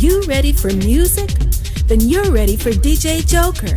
You ready for music? Then you're ready for DJ Joker.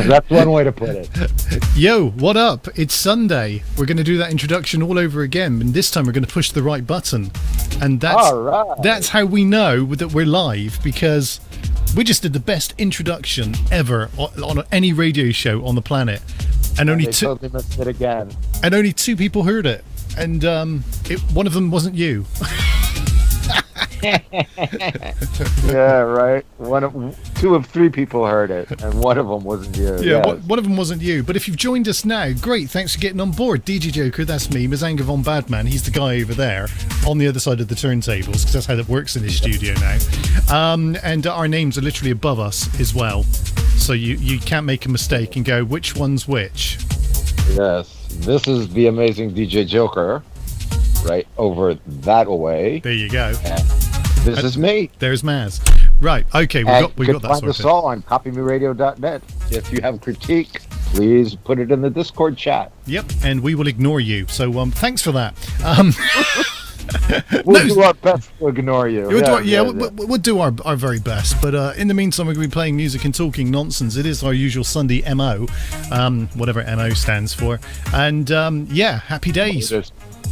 That's one way to put it. Yo, what up? It's Sunday. We're going to do that introduction all over again, and this time we're going to push the right button. And that's how we know that we're live, because we just did the best introduction ever on any radio show on the planet. And only they totally missed it again. And only 2 people heard it. And one of them wasn't you. Yeah, right. 2 of 3 people heard it, and one of them wasn't you. Yeah, yes. One of them wasn't you. But if you've joined us now, great. Thanks for getting on board. DJ Joker, that's me. Mazanga von Badman, he's the guy over there on the other side of the turntables, because that's how that works in this studio now. And our names are literally above us as well, so you can't make a mistake and go, which one's which? Yes, this is the amazing DJ Joker, right over that way. There you go. And this is me. There's Maz. Right, okay, we got that sorted. Find us all on copymeradio.net. If you have critique, please put it in the Discord chat. Yep, and we will ignore you. So thanks for that. We'll do our best to ignore you. We'll do our very best. But in the meantime, we're going to be playing music and talking nonsense. It is our usual Sunday MO, whatever MO stands for. And happy days.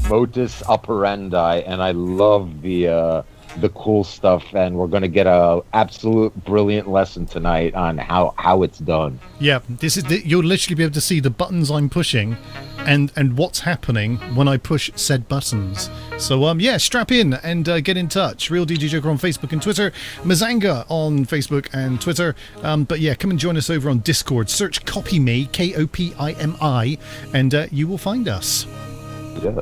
Modus operandi, and I love the cool stuff, and we're going to get a absolute brilliant lesson tonight on how it's done. Yeah, you'll literally be able to see the buttons I'm pushing and what's happening when I push said buttons. So strap in and get in touch. Real DJ Joker on Facebook and Twitter, Mazanga on Facebook and Twitter. But come and join us over on Discord. Search Copy Me, Kopimi, and you will find us. Yeah.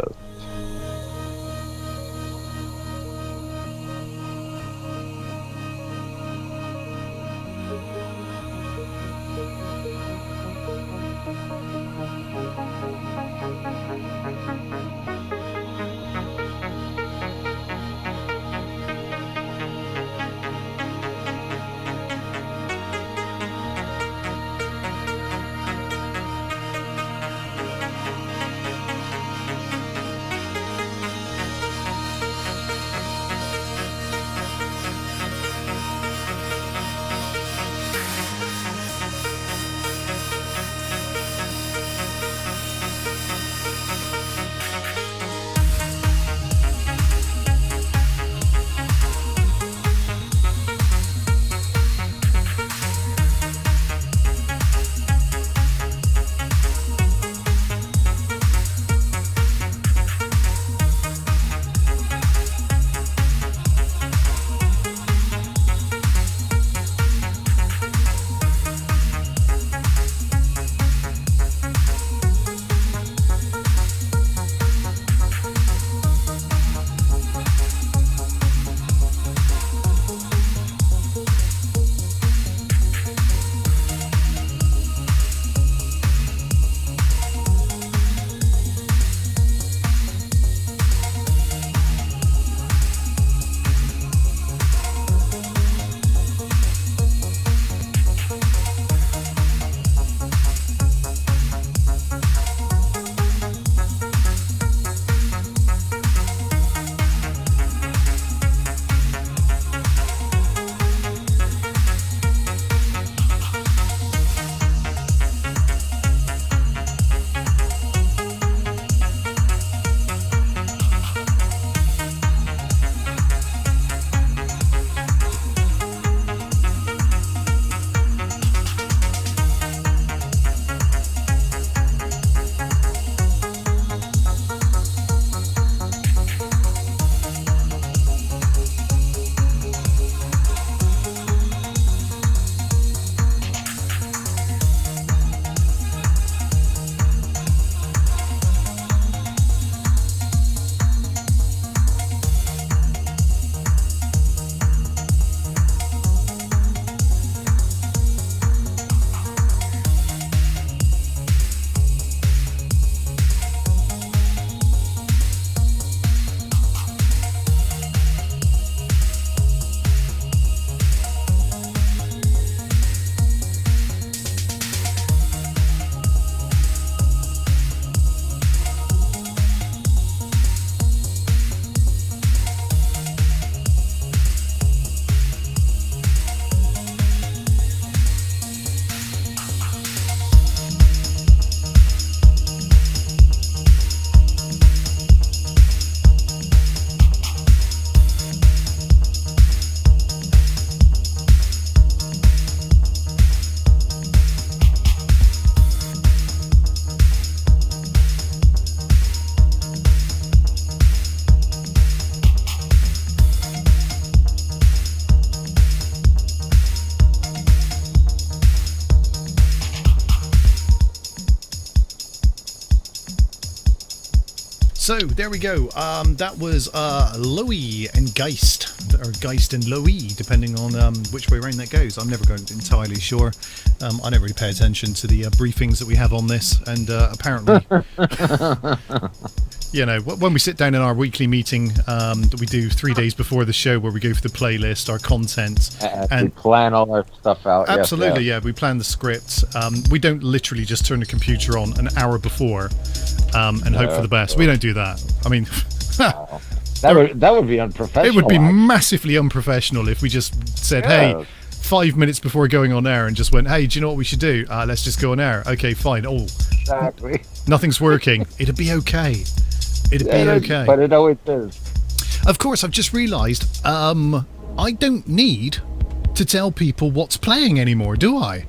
so there we go. That was Louis and Geist, or Geist and Louis, depending on which way around that goes. I'm never going entirely sure. I don't really pay attention to the briefings that we have on this, and apparently, you know, when we sit down in our weekly meeting that we do 3 days before the show, where we go through the playlist, our content, and we plan all our stuff out. Absolutely, yes. yeah. We plan the script. We don't literally just turn the computer on an hour before and hope for the best. We don't do that. I mean, that would be unprofessional. it would be massively unprofessional if we just said, "Hey, 5 minutes before going on air," and just went, "Hey, do you know what we should do? Let's just go on air." Okay, fine. Oh, exactly. Nothing's working. It'd be okay. It'd be okay. But it always is. Of course, I've just realised I don't need to tell people what's playing anymore, do I?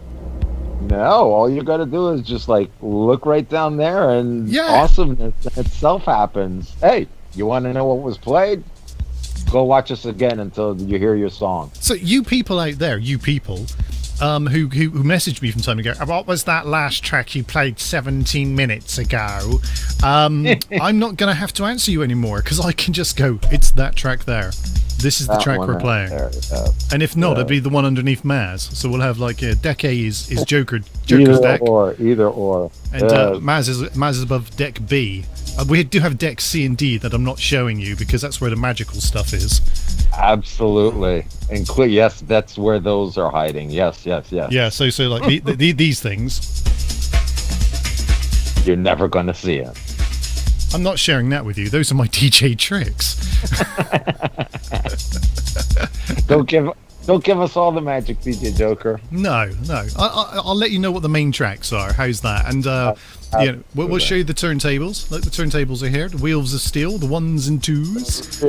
No, all you got to do is just like look right down there, and awesomeness itself happens. Hey, you want to know what was played? Go watch us again until you hear your song. So you people out there, who message me from time to go, what was that last track you played 17 minutes ago? I'm not going to have to answer you anymore, because I can just go, it's that track there. This is the track we're playing. And if not, it'd be the one underneath Maz. So we'll have like deck A is Joker's deck. Either or. And Maz is above deck B. We do have deck C and D that I'm not showing you, because that's where the magical stuff is. Absolutely. Yes, that's where those are hiding. Yes. Yeah, so like these things. You're never going to see it. I'm not sharing that with you. Those are my DJ tricks. Don't give us all the magic, DJ Joker. No. I'll let you know what the main tracks are. How's that? And we'll show you the turntables. Look, the turntables are here. The wheels of steel, the ones and twos.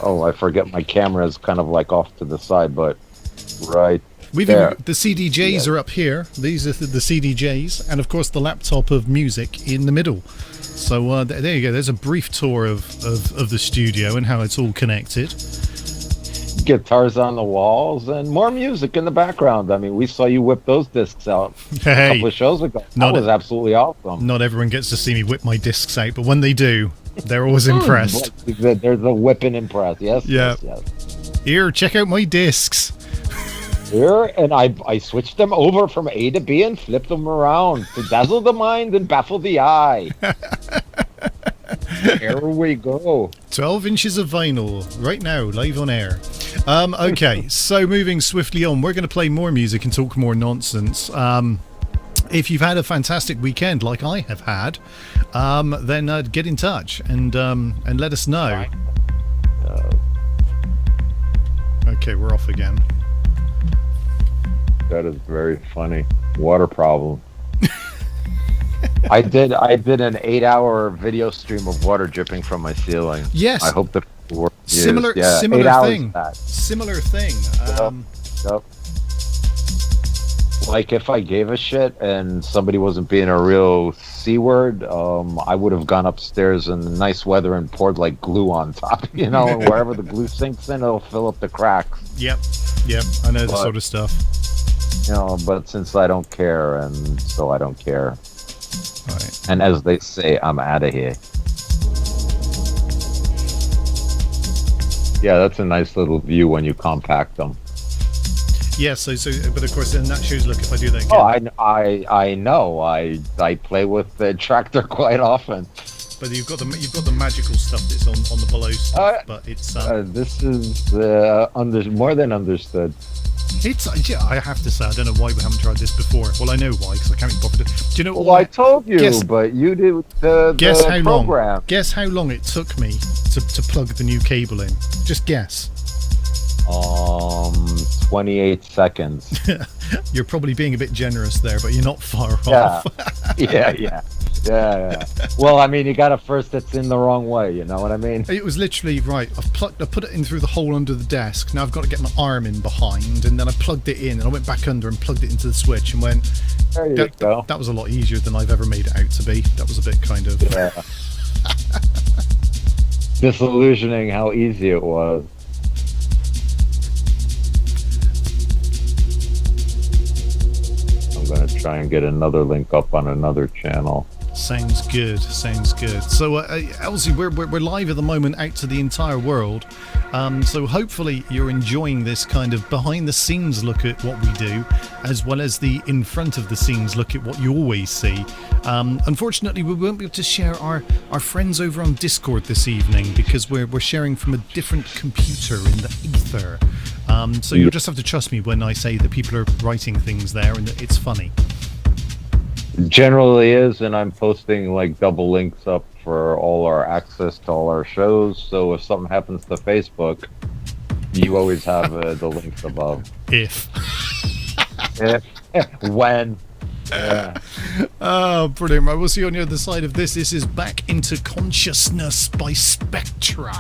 Oh, I forget my camera is kind of like off to the side, but right. The CDJs are up here. These are the CDJs, and of course the laptop of music in the middle. So there you go. There's a brief tour of the studio and how it's all connected. Guitars on the walls and more music in the background. I mean, we saw you whip those discs out a couple of shows ago. That was absolutely awesome. Not everyone gets to see me whip my discs out, but when they do, they're always impressed. There's a whipping impressed. Yes. Here, check out my discs. Here, and I switched them over from A to B and flipped them around to dazzle the mind and baffle the eye. Here we go. 12 inches of vinyl right now, live on air. Okay, so moving swiftly on, we're going to play more music and talk more nonsense. If you've had a fantastic weekend like I have had, then get in touch and let us know. Okay, we're off again. That is very funny. Water problem. I did an 8-hour video stream of water dripping from my ceiling. Yes. I hope the work similar thing. Similar thing. Yep. Like if I gave a shit and somebody wasn't being a real C word, I would have gone upstairs in the nice weather and poured like glue on top, and wherever the glue sinks in, it'll fill up the cracks. Yep. I know the sort of stuff. But since I don't care, and so I don't care. Right. And as they say, I'm out of here. Yeah, that's a nice little view when you compact them. Yeah, so but of course, then that shows. Look, if I do that again. Oh, I know. I play with the tractor quite often. But you've got the magical stuff that's on the below stuff, but it's this is more than understood. I have to say, I don't know why we haven't tried this before. Well, I know why, because I can't be bothered. Do you know? Well, I told you, but you did the program. Guess how long it took me to plug the new cable in? Just guess. 28 seconds. You're probably being a bit generous there, but you're not far off. Yeah. Well, I mean, you got a first that's in the wrong way. You know what I mean? It was literally right. I put it in through the hole under the desk. Now I've got to get my arm in behind, and then I plugged it in, and I went back under and plugged it into the switch, and went. There you go. That was a lot easier than I've ever made it out to be. That was a bit kind of disillusioning how easy it was. I'm gonna try and get another link up on another channel. Sounds good. Sounds good. So, Elsie, we're live at the moment out to the entire world. So hopefully you're enjoying this kind of behind the scenes look at what we do, as well as the in front of the scenes look at what you always see. Unfortunately, we won't be able to share our friends over on Discord this evening because we're sharing from a different computer in the ether. So you'll just have to trust me when I say that people are writing things there and that it's funny. Generally is, and I'm posting like double links up for all our access to all our shows. So if something happens to Facebook, you always have the links above. If. When. Yeah. Oh, brilliant. Right, we'll see you on the other side of this. This is Back into Consciousness by Spectra.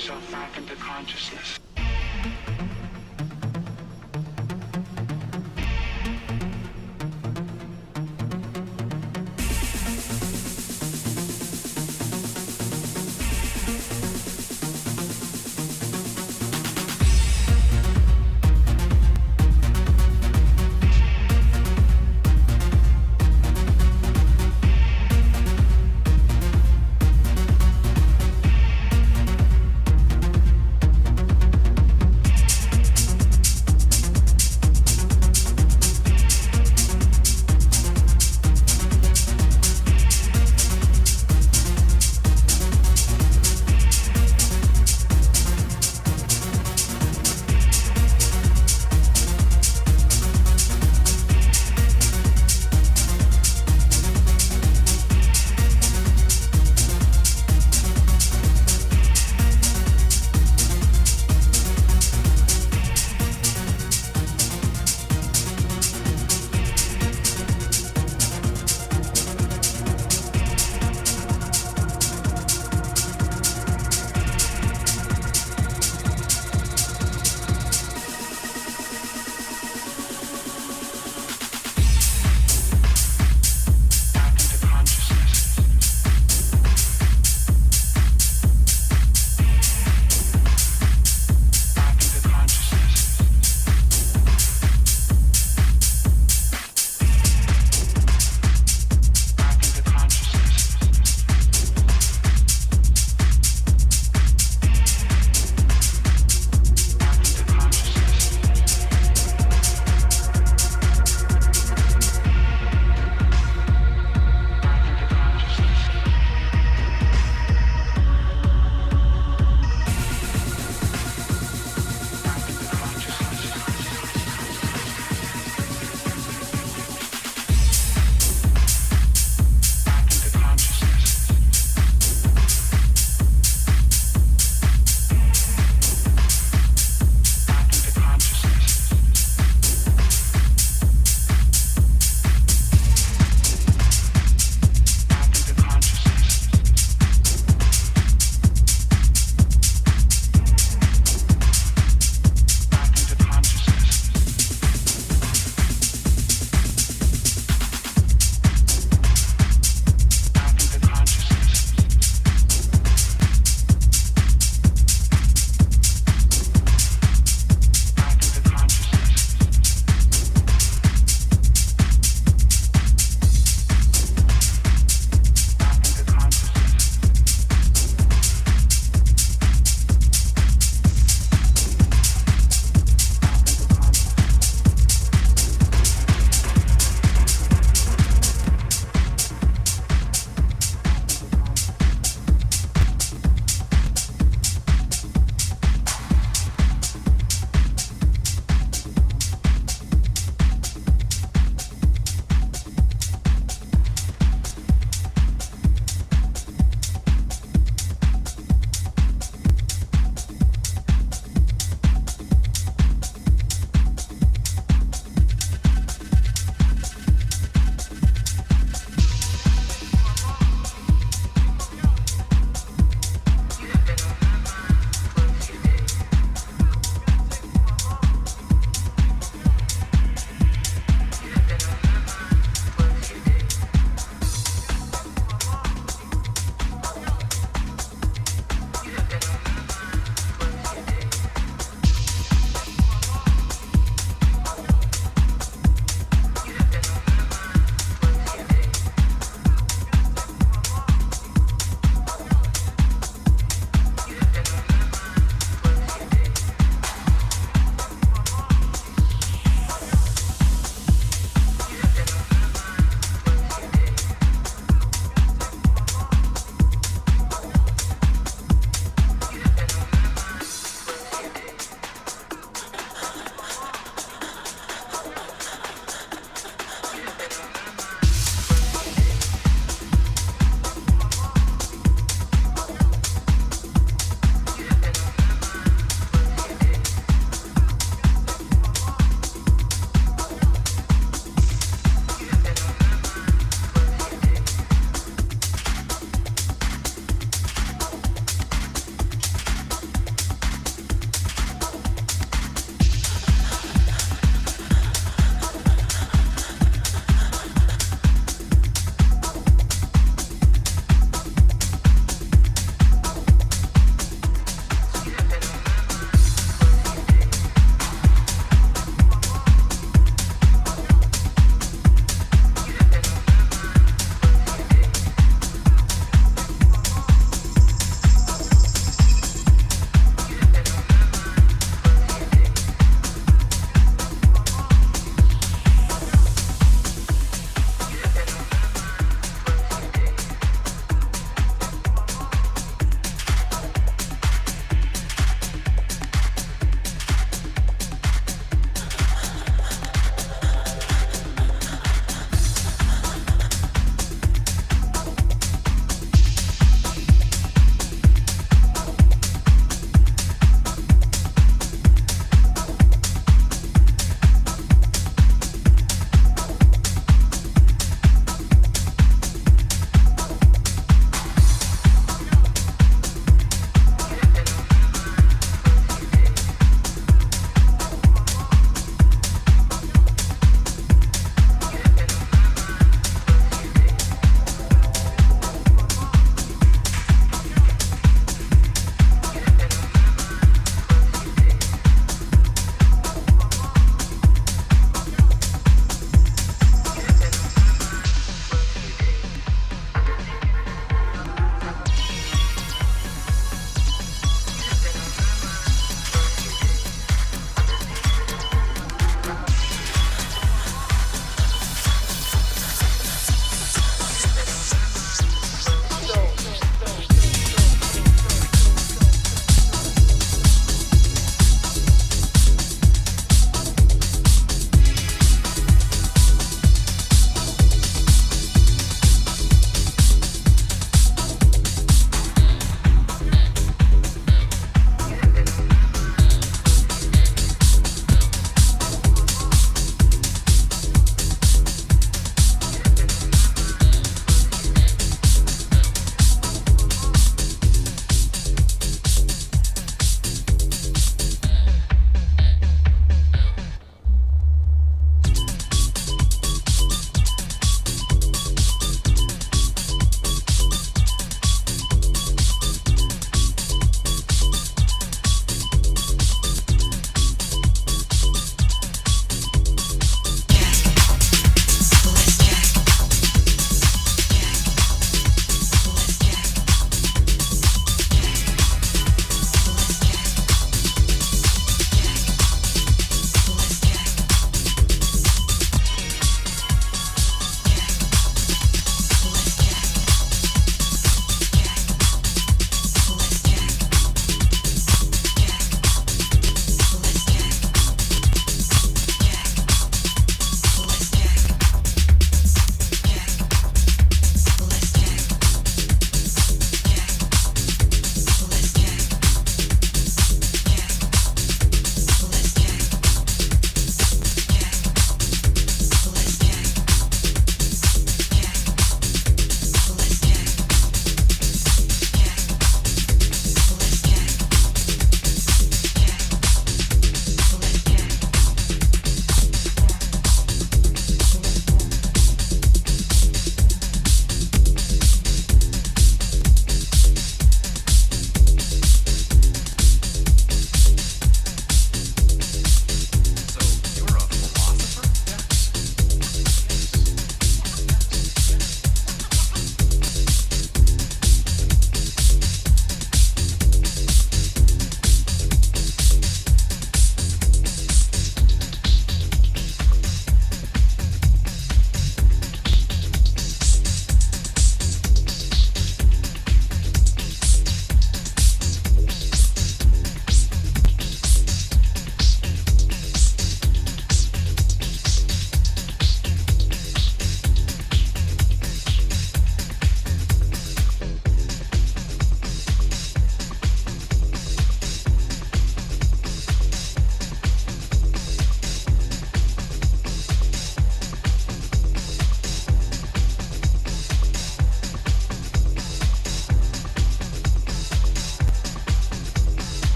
yourself back into consciousness.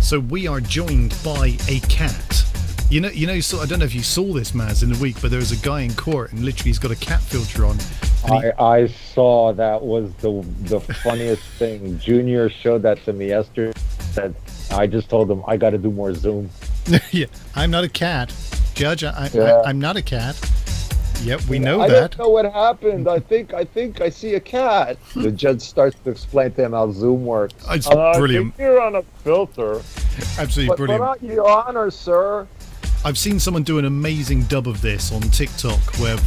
So we are joined by a cat. You know. So I don't know if you saw this, Maz, in the week, but there was a guy in court, and literally he's got a cat filter on. I saw that was the funniest thing. Junior showed that to me yesterday. That I just told him I got to do more Zoom. Yeah, I'm not a cat, Judge. I'm not a cat. Yep, we know I that. don't know what happened. I think I see a cat. The judge starts to explain to him how Zoom works. It's brilliant. I think you're on a filter. Absolutely brilliant. But Your Honor, sir. I've seen someone do an amazing dub of this on TikTok where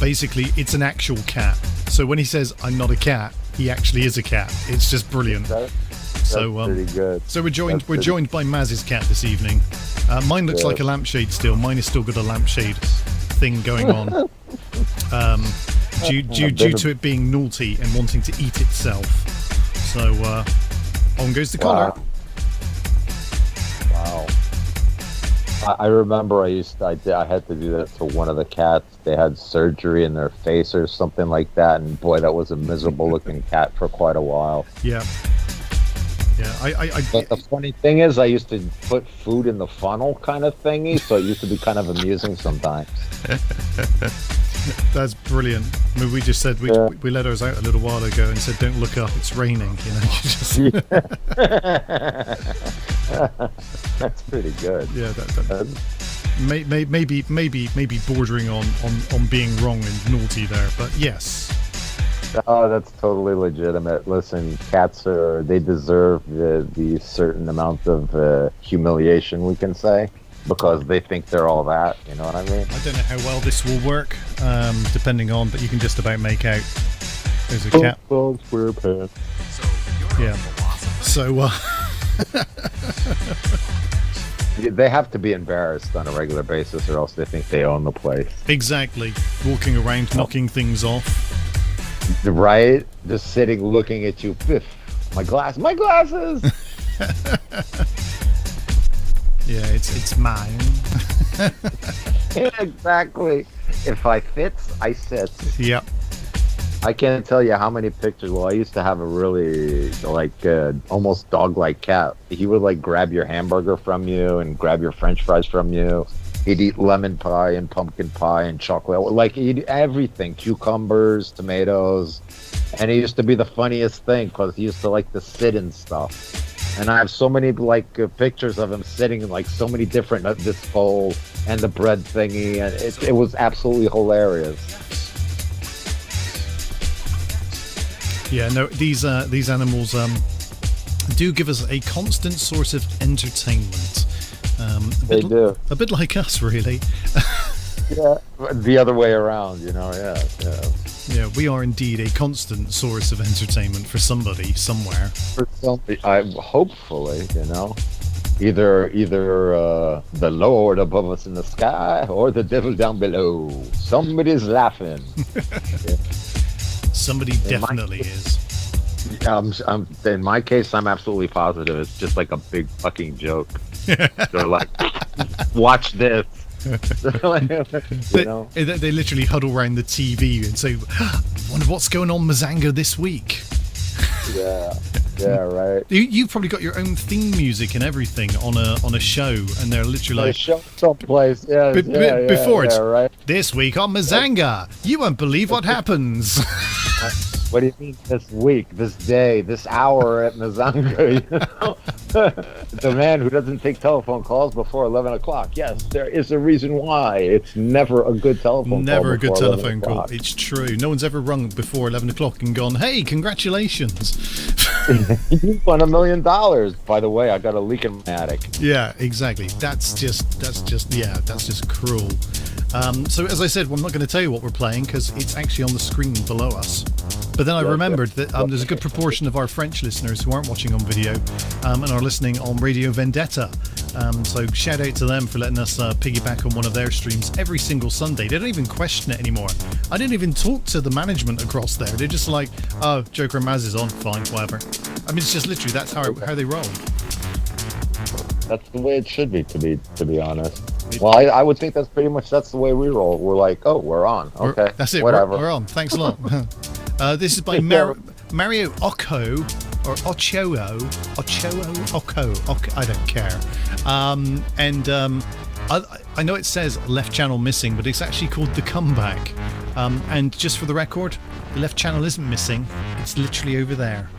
basically it's an actual cat. So when he says I'm not a cat, he actually is a cat. It's just brilliant. That's pretty good. So we're joined by Maz's cat this evening. Mine looks like a lampshade still. Mine has still got a lampshade thing going on. Due to it being naughty and wanting to eat itself. So on goes the collar. Wow. I remember I had to do that to one of the cats. They had surgery in their face or something like that, and boy, that was a miserable looking cat for quite a while. Yeah. But the funny thing is, I used to put food in the funnel kind of thingy, so it used to be kind of amusing sometimes. That's brilliant. I mean, we just said we let ours out a little while ago and said, "Don't look up, it's raining." You know, That's pretty good. Yeah, maybe bordering on being wrong and naughty there, but yes. Oh, that's totally legitimate. Listen, cats they deserve the certain amount of humiliation, we can say, because they think they're all that. You know what I mean? I don't know how well this will work, depending on, but you can just about make out. There's a cat. Square pants. Yeah. So. They have to be embarrassed on a regular basis, or else they think they own the place. Exactly. Walking around, knocking things off. Right? Just sitting, looking at you. Biff, my glasses. Yeah, it's mine. Exactly. If I fits, I sit. Yep. I can't tell you how many pictures. Well, I used to have a really almost dog-like cat. He would grab your hamburger from you and grab your French fries from you. He'd eat lemon pie and pumpkin pie and chocolate. He'd eat everything, cucumbers, tomatoes. And he used to be the funniest thing because he used to like to sit and stuff. And I have so many pictures of him sitting in so many different this bowl and the bread thingy, and it was absolutely hilarious. Yeah, no, these animals do give us a constant source of entertainment. They do. A bit like us, really. Yeah, the other way around, yeah. Yeah, we are indeed a constant source of entertainment for somebody, somewhere. For somebody, hopefully, either the Lord above us in the sky or the devil down below. Somebody's laughing. Yeah. Somebody definitely is. In my case, I'm absolutely positive it's just a big fucking joke. They're like, watch this. They literally huddle around the TV and say, wonder what's going on Mazanga this week. Yeah, right. You've probably got your own theme music and everything on a show, and they're literally like, show someplace. Before it's right. This week on Mazanga, you won't believe what happens. What do you mean this week, this day, this hour at Mazanga? The man who doesn't take telephone calls before 11 o'clock. Yes, there is a reason why. It's never a good telephone call. Never a good telephone call. It's true. No one's ever rung before 11 o'clock and gone, hey, congratulations. You won $1 million. By the way, I got a leak in my attic. Yeah, exactly. That's just cruel. So as I said, I'm not going to tell you what we're playing because it's actually on the screen below us. But then I remembered that there's a good proportion of our French listeners who aren't watching on video and are listening on Radio Vendetta. So shout out to them for letting us piggyback on one of their streams every single Sunday. They don't even question it anymore. I didn't even talk to the management across there. They're just like, oh, Joker and Maz is on, fine, whatever. I mean, it's just literally that's how they roll. That's the way it should be, to be honest. Well, I would think that's the way we roll. We're like, oh, we're on. Okay, that's it. Whatever. We're on. Thanks a lot. This is by Mario Occo. or Oko, I don't care. I know it says left channel missing, but it's actually called the comeback. And just for the record, the left channel isn't missing. It's literally over there.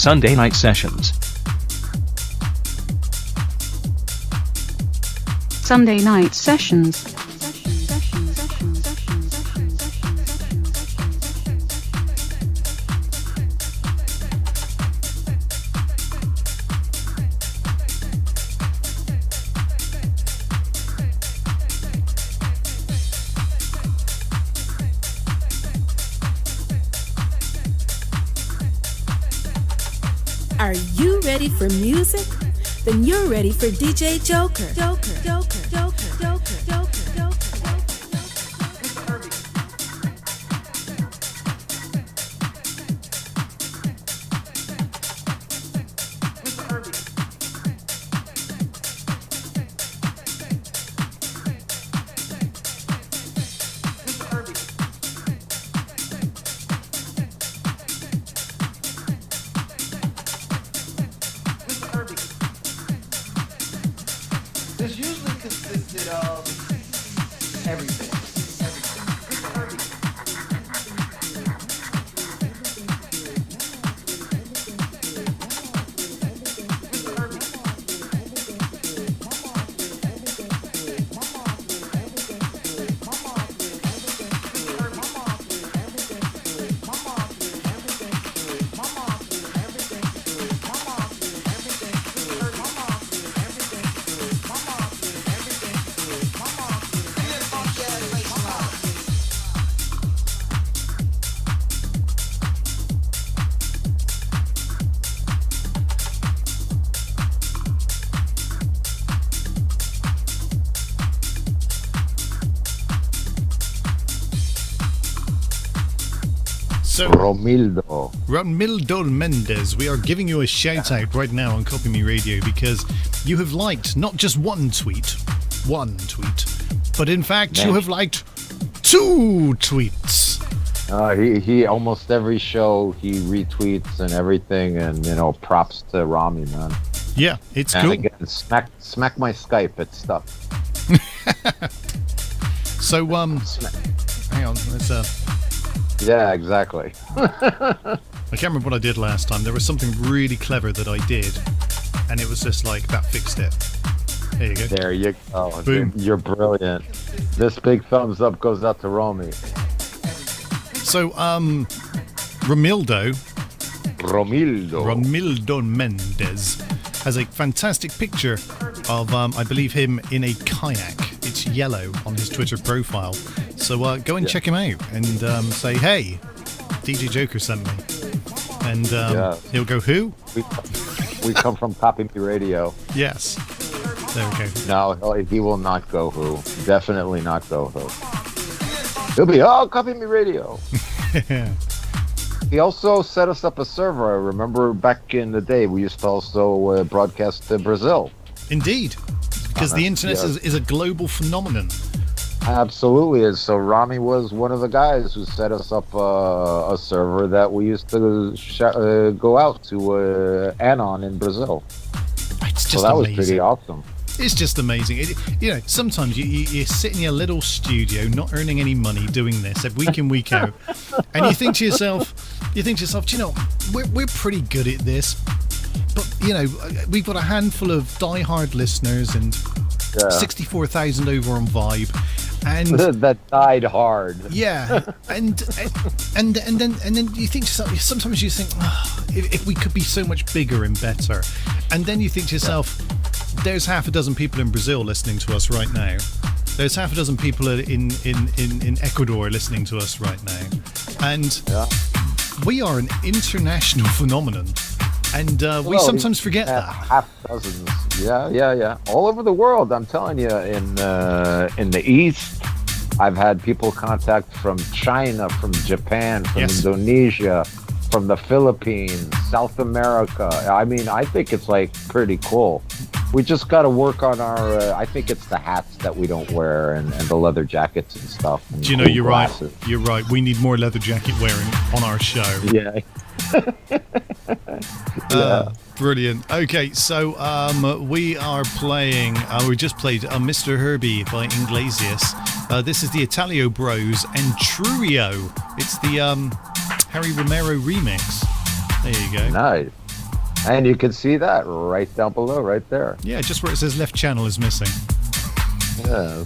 Sunday Night Sessions. Sunday Night Sessions. Are you ready for music? Then you're ready for DJ Joker. Joker, Joker, Joker, Joker, Joker, Joker. This usually consisted of everything. So, Romildo Mendez, we are giving you a shout out right now on Copy Me Radio because you have liked not just one tweet, but in fact you have liked 2 tweets. He almost every show he retweets and everything, and props to Rami, man. Yeah, it's and cool. Again, smack my Skype, it's stuff. So hang on, let's Yeah, exactly. I can't remember what I did last time. There was something really clever that I did, and it was just like, that fixed it. There you go. There you go. Boom. You're brilliant. This big thumbs up goes out to Romy. So, Romildo Mendez has a fantastic picture of, I believe, him in a kayak. It's yellow on his Twitter profile. So go and check him out and say, hey, DJ Joker sent me. And he'll go, who? We come from Copy Me Radio. Yes. There we go. No, he will not go who. Definitely not go who. He'll be, Copy Me Radio. He also set us up a server. I remember back in the day, we used to also broadcast to Brazil. Indeed. Because the internet is a global phenomenon. Absolutely is. So Rami was one of the guys who set us up a server that we used to go out to Anon in Brazil. It's just so that amazing. was pretty awesome. It's just amazing. Sometimes you sit in your little studio, not earning any money, doing this week in, week out, and you think to yourself, do you know, we're pretty good at this, but we've got a handful of die-hard listeners and 64,000 over on Vibe, and that died hard. Yeah, and then you think to yourself, sometimes you think, if we could be so much bigger and better, and then you think to yourself, there's half a dozen people in Brazil listening to us right now. There's half a dozen people in Ecuador listening to us right now, and we are an international phenomenon. And we sometimes forget that. Half dozens. Yeah. All over the world, I'm telling you. In the East, I've had people contact from China, from Japan, from Indonesia, from the Philippines, South America. I mean, I think it's pretty cool. We just got to work on our, I think it's the hats that we don't wear and the leather jackets and stuff. And do you know, you're glasses. Right. You're right. We need more leather jacket wearing on our show. Yeah. Brilliant. Okay, so we are playing, we just played Mr. Herbie by Iglesias. This is the Italio Bros and Trurio. It's the Harry Romero remix. There you go. Nice. And you can see that right down below, right there. Yeah, just where it says left channel is missing. Yeah.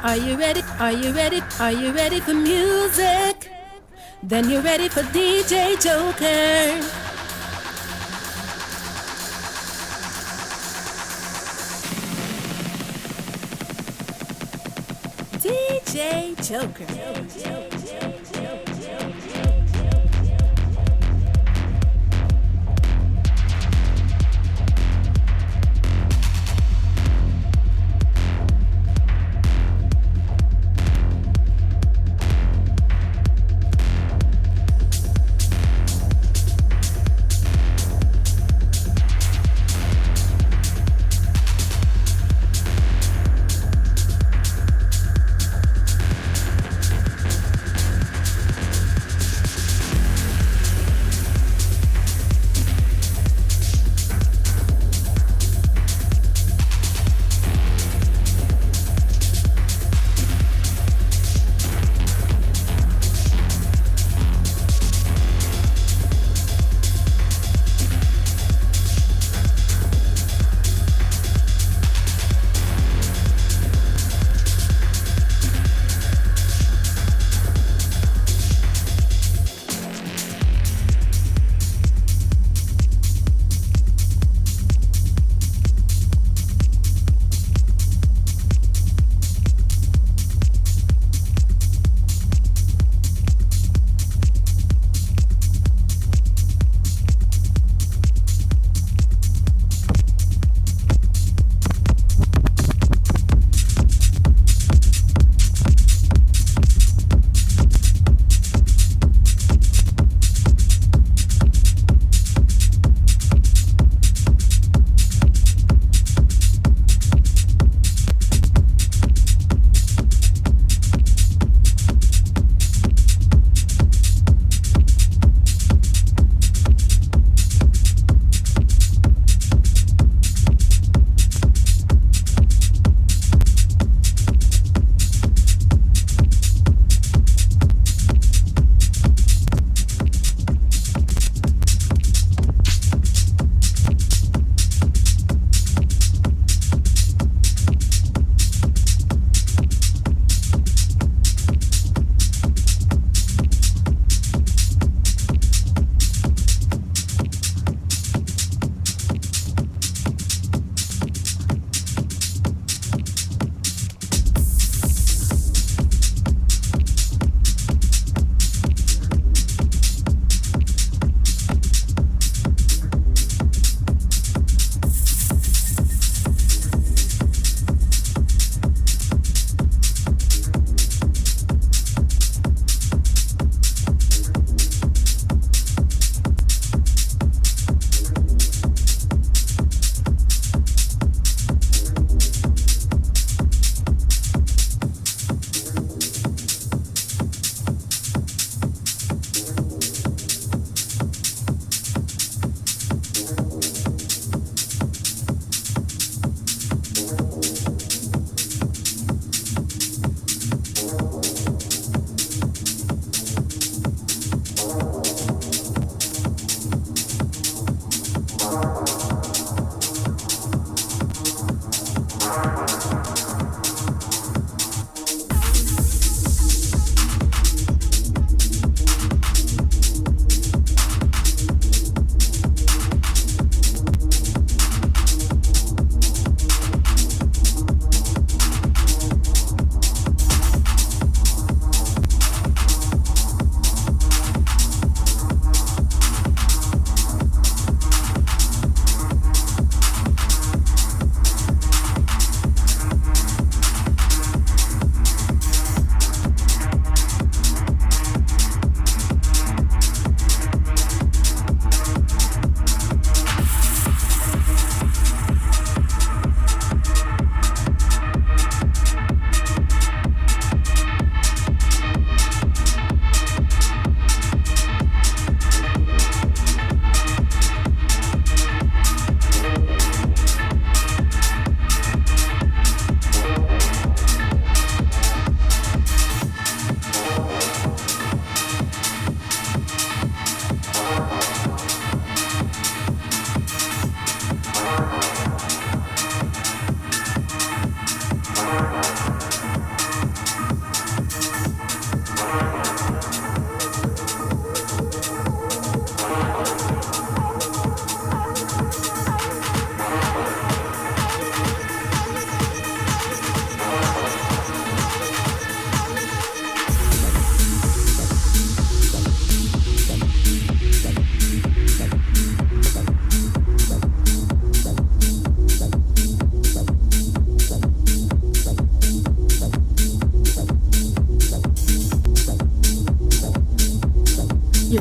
Are you ready? Are you ready? Are you ready for music? Then you're ready for DJ Joker. DJ Joker.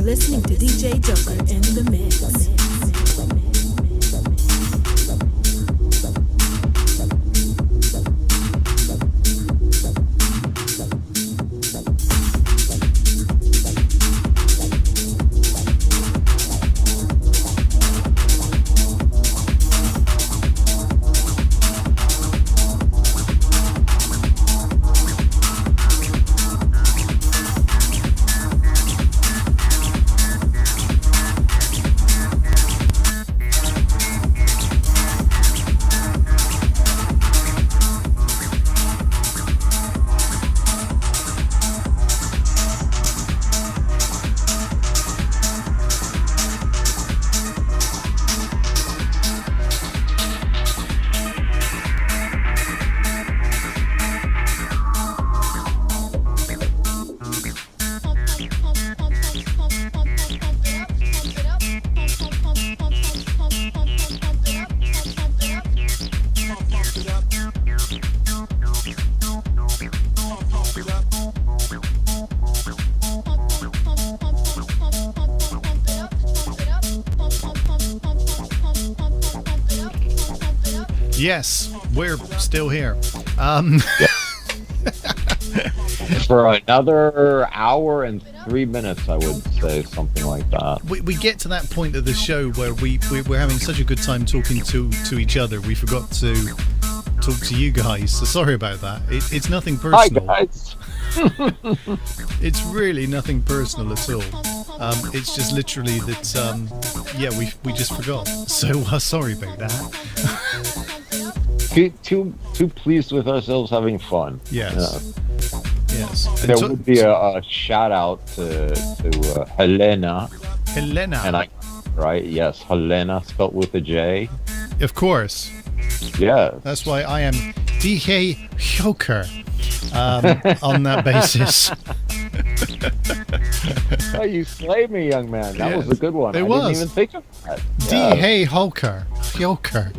listening to DJ Joker in the mix. Yes, we're still here. For another hour and 3 minutes, I would say, something like that. We get to that point of the show where we're having such a good time talking to each other, we forgot to talk to you guys. So sorry about that. It's nothing personal. Hi, guys. It's really nothing personal at all. It's just literally that, we just forgot. So sorry about that. Too pleased with ourselves having fun. Yes. Yes. There would be a shout out to Helena. Helena. And right? Yes, Helena, spelt with a J. Of course. Yeah. That's why I am DJ Joker on that basis. Oh, you slayed me, young man. That was a good one. I didn't even think of that. DJ Joker. Joker.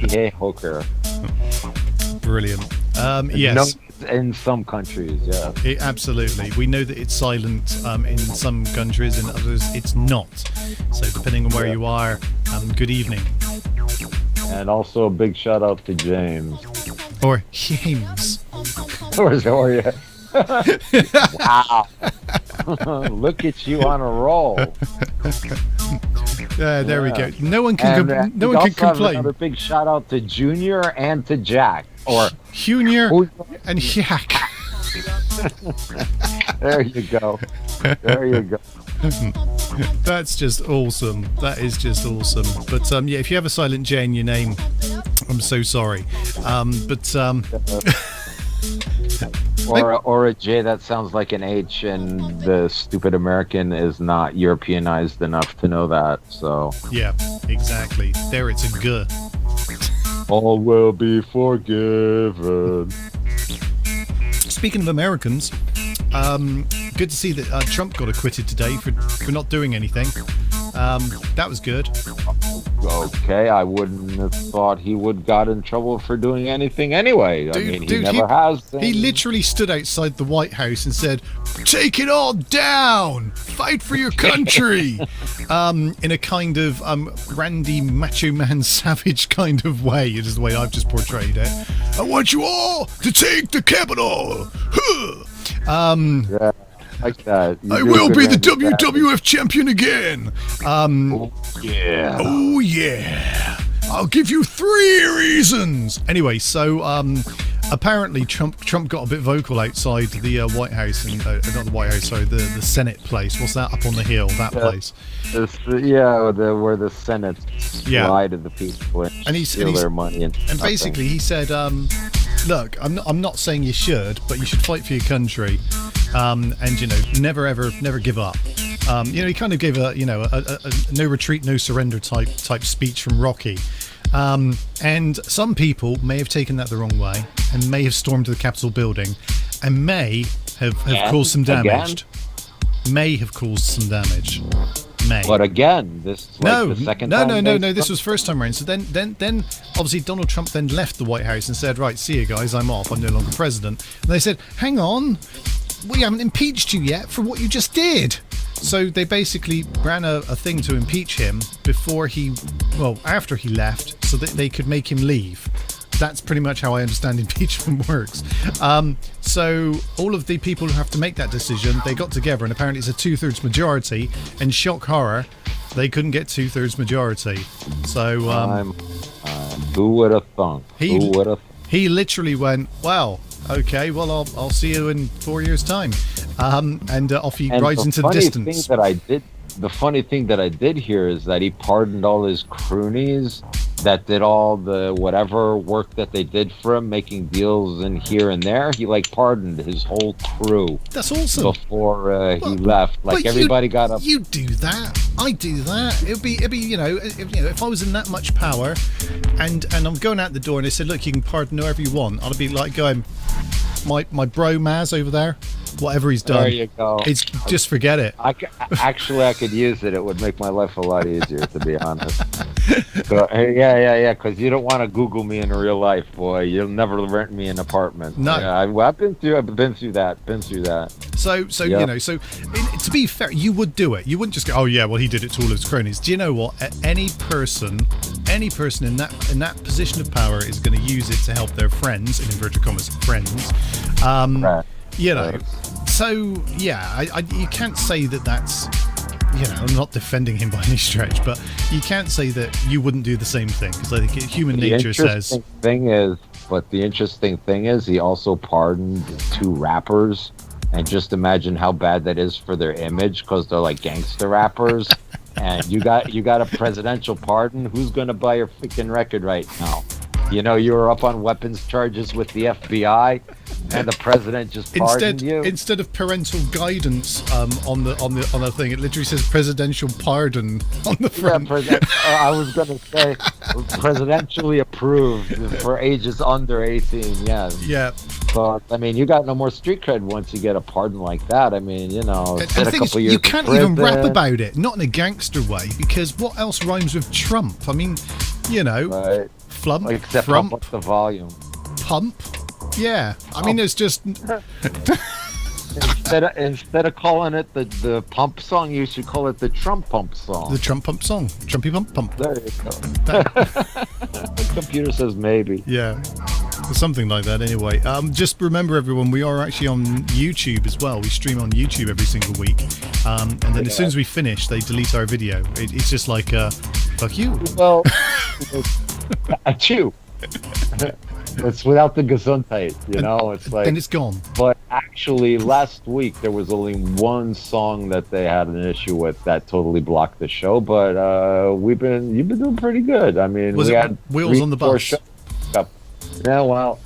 DJ Joker. Brilliant. Yes. In some countries, yeah. Absolutely. We know that it's silent in some countries, in others it's not. So depending on where you are, good evening. And also a big shout out to James. Or James. or yeah. Wow. Look at you on a roll. There we go. No one can complain. Another big shout out to Junior and to Jack. Or Junior and Jack. There you go. There you go. That's just awesome. That is just awesome. But yeah, if you have a silent J in your name, I'm so sorry. Or a J that sounds like an H, and the stupid American is not Europeanized enough to know that. So yeah, exactly. There, it's a G. All will be forgiven. Speaking of Americans, good to see that Trump got acquitted today for not doing anything. That was good. Okay, I wouldn't have thought he would got in trouble for doing anything anyway. He never has. He literally stood outside the White House and said, "Take it all down! Fight for your country!" In a kind of Randy Macho Man Savage kind of way, is the way I've just portrayed it. I want you all to take the Capitol! Yeah. Like that. I will be the WWF champion again. Yeah. Oh yeah. I'll give you 3 reasons. Anyway, so apparently Trump got a bit vocal outside the White House, and not the White House, sorry, the Senate place. What's that up on the hill? That place. Where the Senate lie to the people and steal their money and basically he said, look, I'm not saying you should, but you should fight for your country, and never give up. He kind of gave a no retreat, no surrender type speech from Rocky. And some people may have taken that the wrong way and may have stormed to the Capitol building and may have caused some damage. May have caused some damage. May. But again, this is the second time. No. This was first time around. So then, obviously Donald Trump then left the White House and said, "Right, see you guys. I'm off. I'm no longer president." And they said, "Hang on, we haven't impeached you yet for what you just did. So they basically ran a thing to impeach him after he left, so that they could make him leave. That's pretty much how I understand impeachment works. So all of the people who have to make that decision, they got together, and apparently it's a 2/3 majority, and shock horror, they couldn't get 2/3 majority. So who would have thunk? He literally went, well, okay, well, I'll see you in 4 years' time. And off he rides into the distance. The funny thing that I did hear is that he pardoned all his croonies that did all the whatever work that they did for him, making deals in here and there. He pardoned his whole crew. That's awesome. Before he left, everybody got up. You do that. I do that. It'd be if I was in that much power, and I'm going out the door and they said, look, you can pardon whoever you want. I'd be like going, my bro Maz over there, whatever he's done. There you go. It's just forget it. I could use it. It would make my life a lot easier, to be honest. So, yeah. Because you don't want to Google me in real life, boy. You'll never rent me an apartment. No, I've been through that. So to be fair, you would do it. You wouldn't just go, oh yeah, well he did it to all of his cronies. Do you know what? Any person in that position of power is going to use it to help their friends, in inverted commas, friends. Right. You know. Right. So yeah, you can't say that's. I'm not defending him by any stretch, but you can't say that you wouldn't do the same thing, because I think human nature says. The interesting thing is, he also pardoned 2 rappers, and just imagine how bad that is for their image, because they're like gangster rappers, and you got a presidential pardon. Who's gonna buy your freaking record right now? You were up on weapons charges with the FBI, and the president just pardoned you. Instead of parental guidance on the thing, it literally says presidential pardon on the front. Yeah, I was going to say presidentially approved for ages under 18. Yes. Yeah. But you got no more street cred once you get a pardon like that. And the thing is, you can't even rap about it, not in a gangster way, because what else rhymes with Trump? Right. Flump, except frump, pump up the volume. Pump, yeah. There's just instead of calling it the pump song, you should call it the Trump pump song. The Trump pump song, Trumpy pump. There you go. The computer says maybe. Yeah, something like that. Anyway, just remember, everyone, we are actually on YouTube as well. We stream on YouTube every single week, and then as soon as we finish, they delete our video. It's just like, fuck you. Well. Achoo. It's without the Gesundheit, it's like, and it's gone. But actually, last week there was only one song that they had an issue with that totally blocked the show. But you've been doing pretty good. We had Wheels on the Bus. Yeah, well,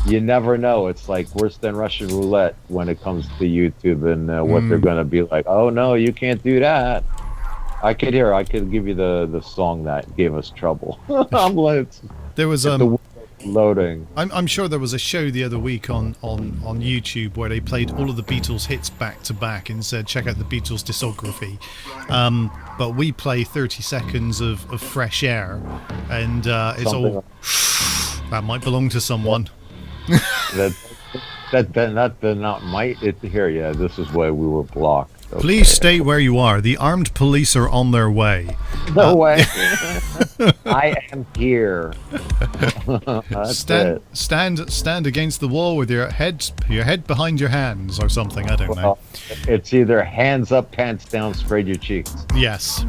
you never know. It's like worse than Russian roulette when it comes to YouTube and what they're going to be like. Oh no, you can't do that. I could give you the song that gave us trouble. There was loading. I'm sure there was a show the other week on YouTube where they played all of the Beatles hits back to back and said, check out the Beatles discography. But we play 30 seconds of fresh air, and it's all that might belong to someone. Not might. Here, yeah. This is why we were blocked. Okay. Please stay where you are. The armed police are on their way. No way. I am here. Stand against the wall with your head behind your hands or something. I don't know. It's either hands up, pants down, spread your cheeks. Yes.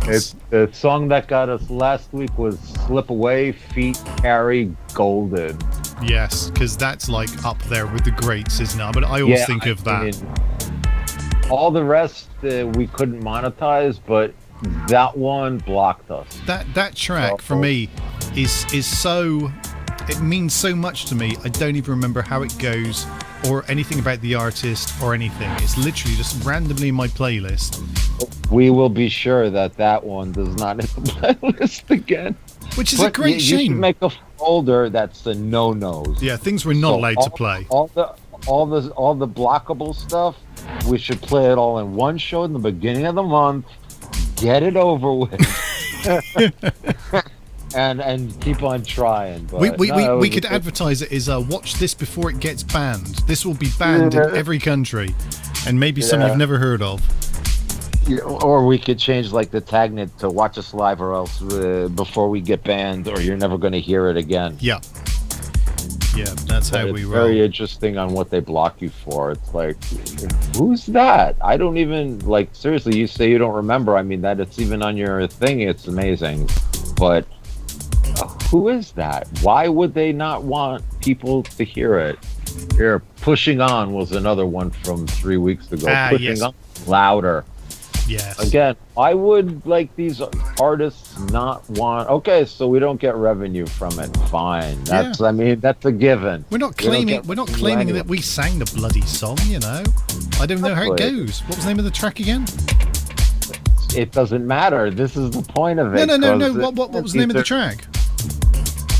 It's the song that got us last week was "Slip Away, Feet Carry Golden." Yes, because that's like up there with the greats, isn't it? But I always think of that. All the rest we couldn't monetize, but that one blocked us. That track for me is so, it means so much to me. I don't even remember how it goes or anything about the artist or anything. It's literally just randomly in my playlist. We will be sure that one does not hit the playlist again. Which is a great shame. You should make a folder that's the no-nos. Yeah, things we're not allowed to play. All the blockable stuff, we should play it all in one show in the beginning of the month. Get it over with. and keep on trying. But We could advertise it as watch this before it gets banned. This will be banned in every country, and maybe some you've never heard of. Yeah, or we could change like the tagnet to watch us live, or else before we get banned, or you're never going to hear it again. Yeah, that's how we roll. Very interesting on what they block you for. It's like, who's that? I don't even like. Seriously, you say you don't remember. I mean, that it's even on your thing. It's amazing, but who is that? Why would they not want people to hear it? Here, Pushing On was another one from 3 weeks ago. Pushing On, louder. Yes. Again, why would like these artists not want? Okay, so we don't get revenue from it. Fine. That's I mean that's a given. We're not claiming that we sang the bloody song. You know, I don't know how it goes. What was the name of the track again? It doesn't matter. This is the point of it. No. What was the name of the track?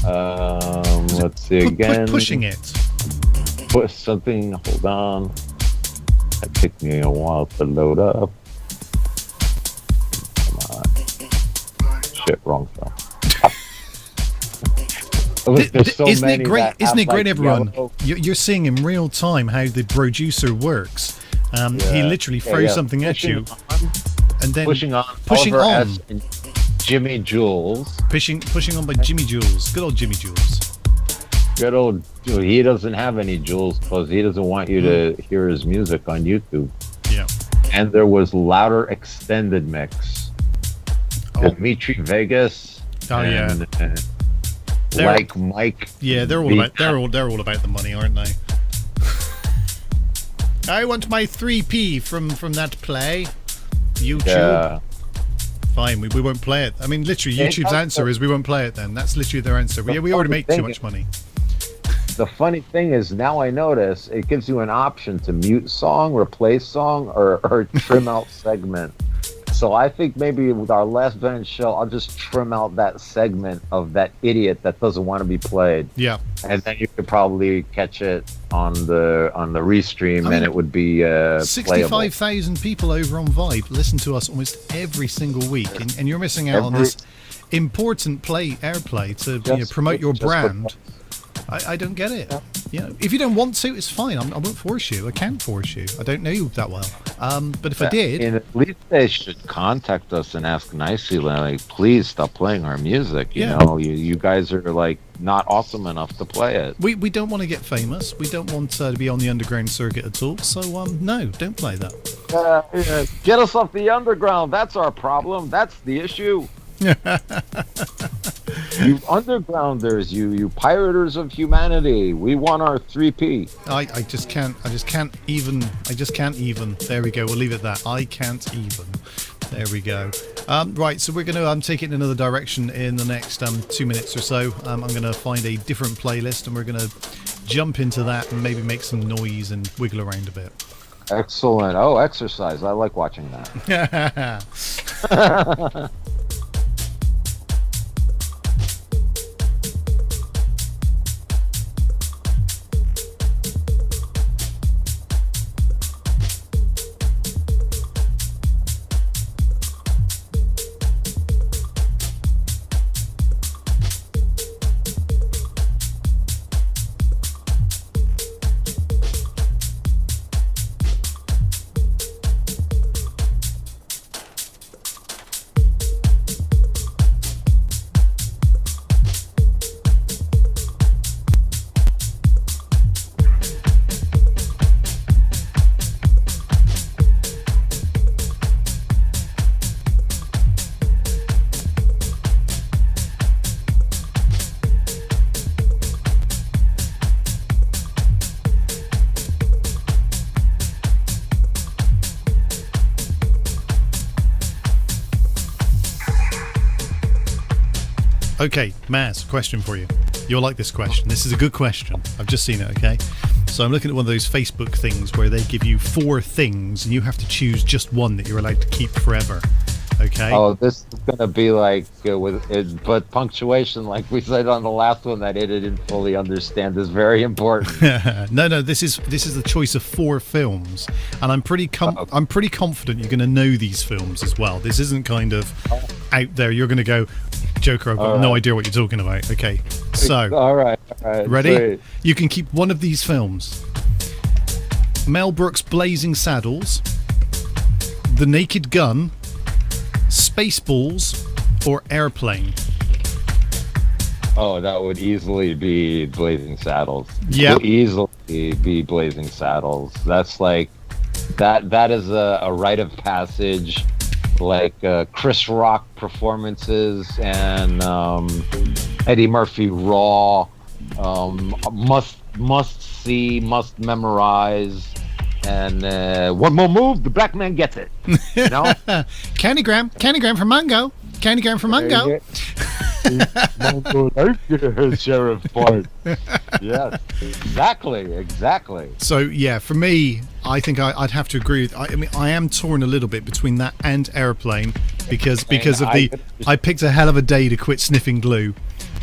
Let's see again. Pushing It. Put something. Hold on. It took me a while to load up. Shit, wrong film. Isn't it great? Isn't it great, everyone? You're seeing in real time how the producer works. He literally throws something at you, and then pushing on. And Jimmy Jules. Pushing on by Jimmy Jules. Good old Jimmy Jules. Good old. He doesn't have any jewels because he doesn't want you to hear his music on YouTube. Yeah. And there was louder extended mix. Dimitri Vegas. And, like Mike. Yeah, they're all about the money, aren't they? I want my 3p from that play. YouTube. Yeah. Fine, we won't play it. I mean, literally, YouTube's answer is we won't play it. Then that's literally their answer. We already make too much money. The funny thing is, now I notice it gives you an option to mute song, replace song, or trim out segment. So I think maybe with our last band show, I'll just trim out that segment of that idiot that doesn't want to be played. Yeah. And then you could probably catch it on the restream, and it would be 65,000 people over on Vibe listen to us almost every single week, and you're missing out on this important airplay to promote your brand. I don't get it. If you don't want to, it's fine. I won't force you. I can't force you. I don't know you that well. But if I did, and at least they should contact us and ask nicely, like, please stop playing our music. You know, you guys are like not awesome enough to play it. We don't want to get famous. We don't want to be on the underground circuit at all. So no, don't play that. Get us off the underground. That's our problem. That's the issue. You undergrounders, you pirators of humanity, we want our 3p. I just can't even. There we go, we'll leave it at that. I can't even. There we go. Right, so we're going to take it in another direction in the next 2 minutes or so. I'm going to find a different playlist, and we're going to jump into that and maybe make some noise and wiggle around a bit. Excellent. Oh, exercise. I like watching that. Okay, Maz, question for you. You'll like this question. This is a good question. I've just seen it, okay? So I'm looking at one of those Facebook things where they give you 4 things and you have to choose just one that you're allowed to keep forever. Okay? Oh, this is going to be like, but punctuation, like we said on the last one, that it didn't fully understand is very important. No, this is the choice of 4 films, and I'm pretty confident you're going to know these films as well. This isn't kind of out there, you're going to go, Joker, I've got no idea what you're talking about. Okay, so All right. ready? Sweet. You can keep one of these films: Mel Brooks' Blazing Saddles, The Naked Gun, Spaceballs, or Airplane. Oh, that would easily be Blazing Saddles. Yeah. Would easily be Blazing Saddles. That's like that is a rite of passage, like Chris Rock performances and Eddie Murphy Raw. Must see, must memorize, and one more move, the black man gets it. You know, Candygram for Mango, Candygram for Mango. Sheriff Bart. Yes, exactly. So yeah, for me, I think I'd have to agree with. I mean, I am torn a little bit between that and Airplane because of I picked a hell of a day to quit sniffing glue,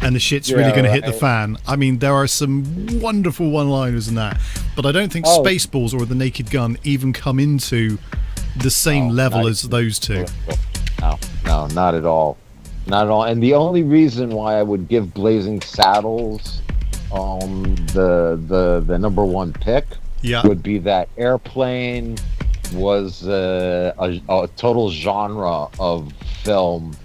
and the shit's really going to hit the fan. I mean, there are some wonderful one-liners in that, but I don't think Spaceballs or The Naked Gun even come into the same level as those two. No, not at all. Not at all. And the only reason why I would give Blazing Saddles the number one pick would be that Airplane was a total genre of film,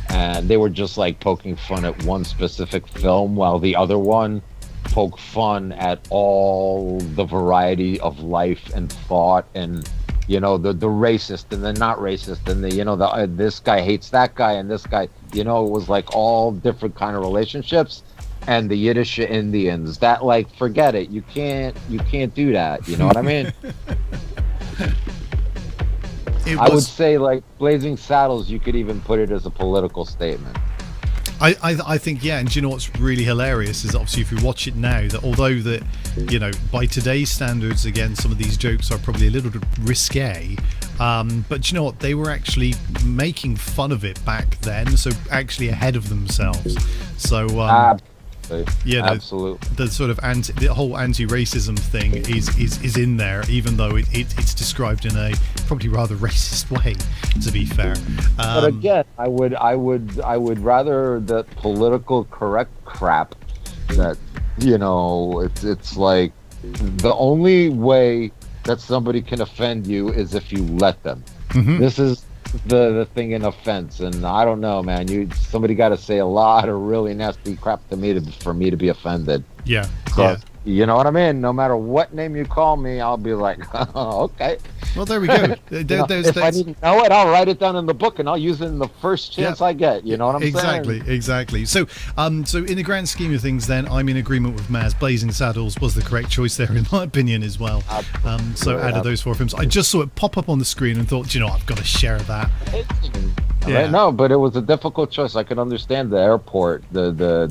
and they were just like poking fun at one specific film, while the other one poked fun at all the variety of life and thought, and you know, the racist and the not racist, and the this guy hates that guy, and this guy, it was like all different kind of relationships. And the Yiddish Indians, that, like, forget it, you can't do that, you know what I mean? I would say, like, Blazing Saddles, you could even put it as a political statement. I think, yeah, and do you know what's really hilarious is obviously if you watch it now, that although that, by today's standards, again, some of these jokes are probably a little bit risque, but do you know what, they were actually making fun of it back then, so actually ahead of themselves. So absolutely. The sort of the whole anti-racism thing is in there, even though it's described in a probably rather racist way, to be fair. But again, I would rather the political correct crap that it's like the only way that somebody can offend you is if you let them. Mm-hmm. This is the thing in offense, and I don't know, man. Somebody got to say a lot of really nasty crap to me for me to be offended. Yeah. You know what I mean? No matter what name you call me, I'll be like, oh, okay. Well, there we go. If I didn't know it, I'll write it down in the book, and I'll use it in the first chance I get. You know what I'm saying? Exactly. So, so in the grand scheme of things, then I'm in agreement with Maz. Blazing Saddles was the correct choice there, in my opinion, as well. So out of those four films, I just saw it pop up on the screen and thought, I've got to share that. Yeah. No, but it was a difficult choice. I could understand the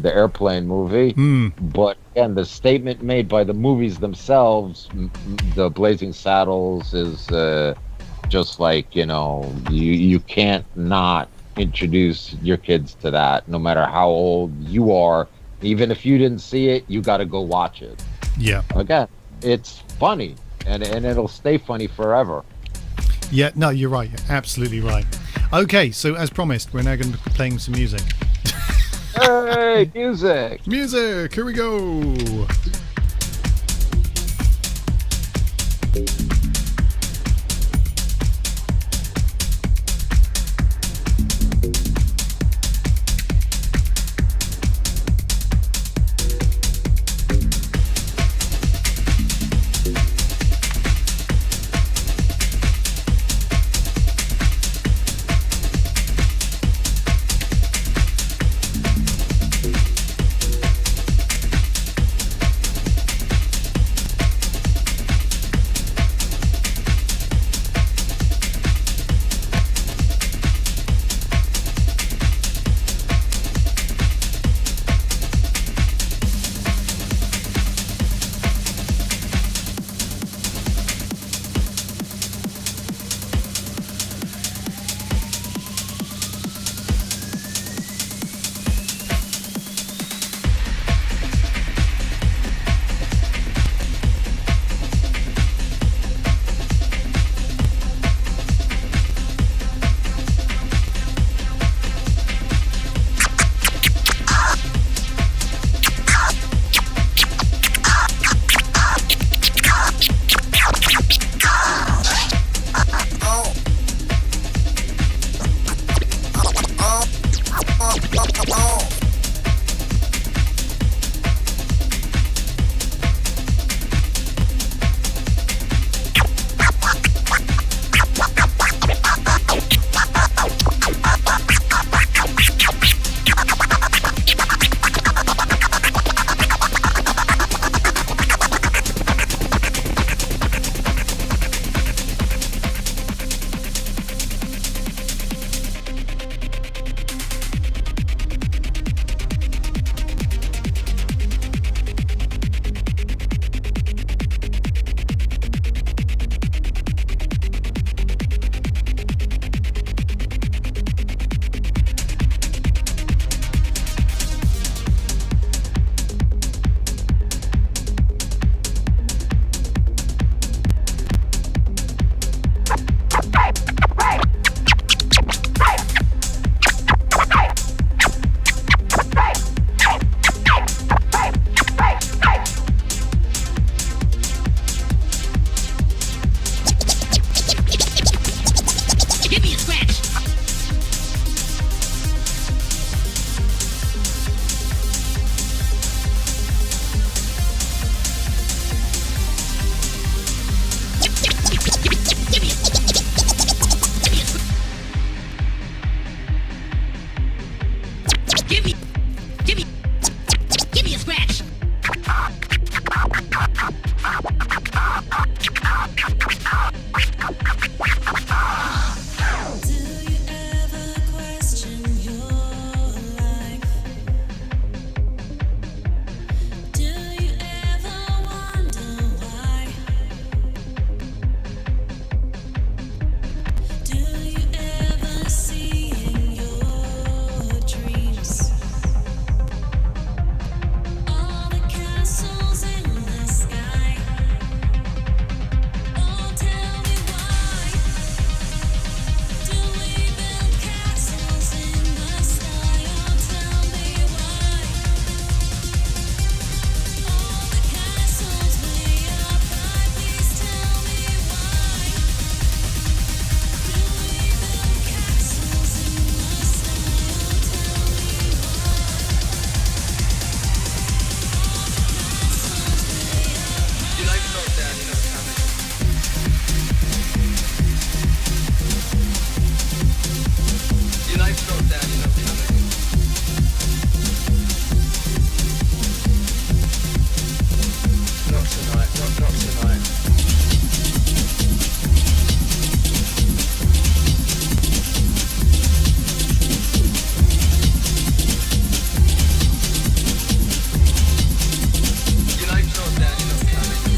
airplane movie, but again, the statement made by the movies themselves, the Blazing Saddles, is just like you can't not introduce your kids to that, no matter how old you are. Even if you didn't see it, you got to go watch it. Yeah. Again, it's funny, and it'll stay funny forever. Yeah. No, you're right. You're absolutely right. Okay, so as promised, we're now going to be playing some music. Hey, music! Music! Here we go! up tonight. You know, it's not that, it's not coming.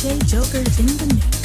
DJ Joker in the mix.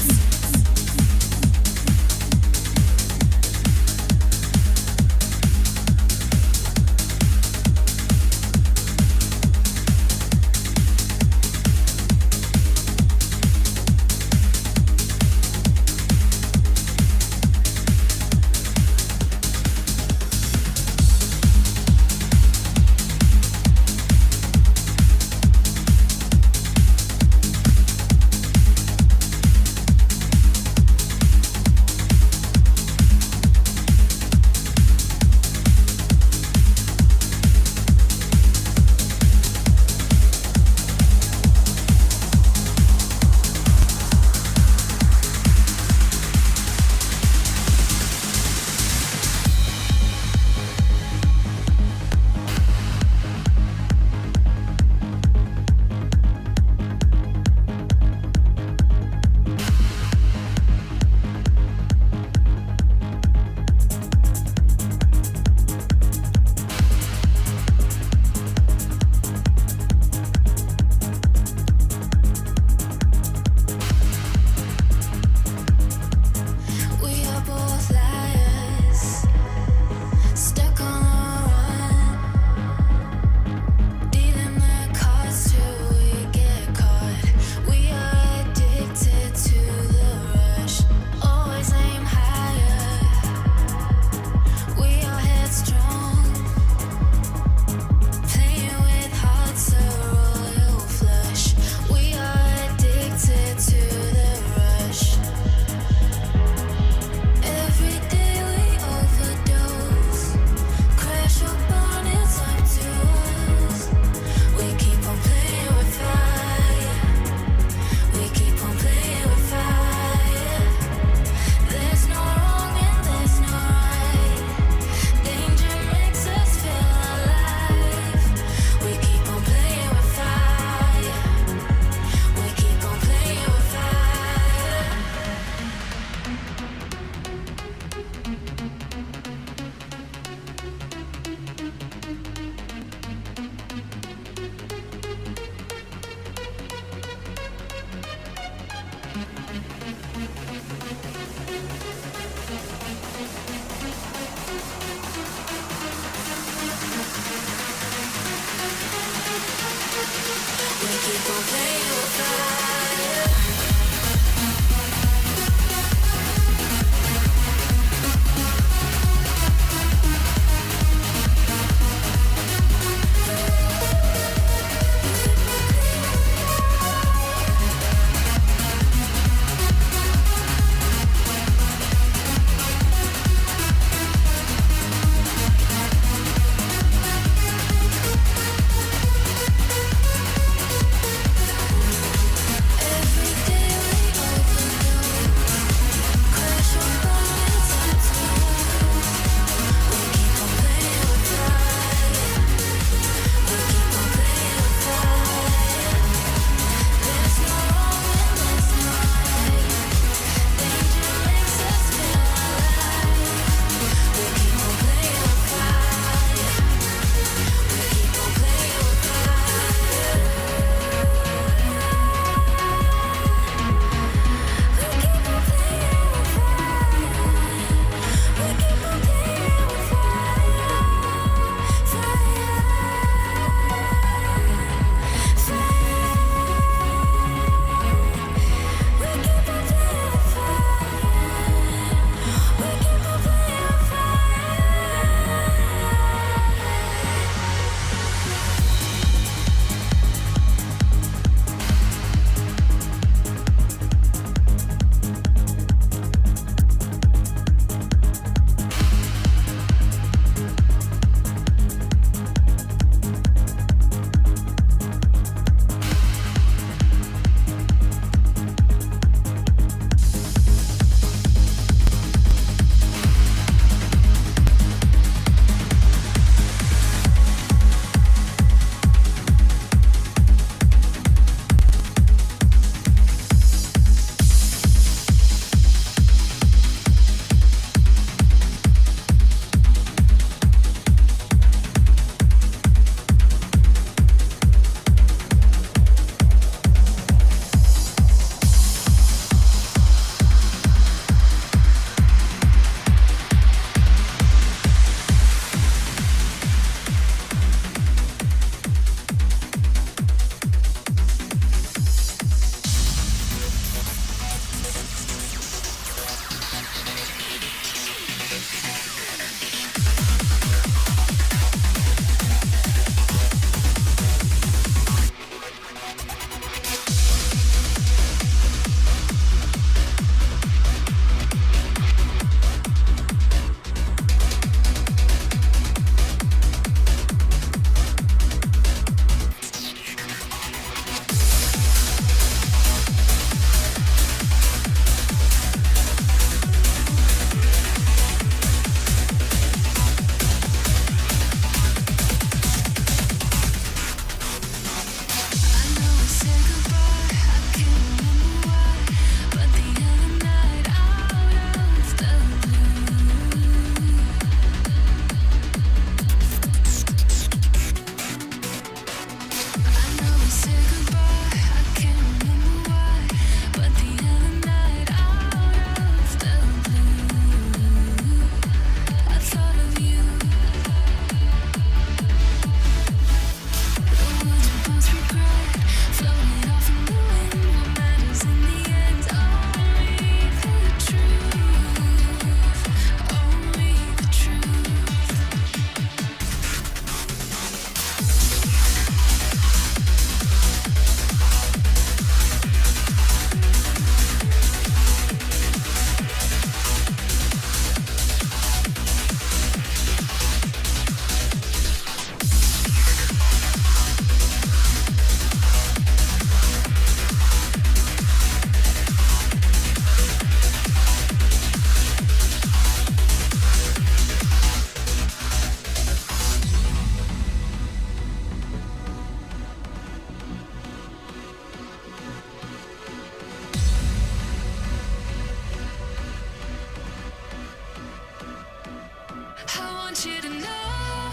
you to know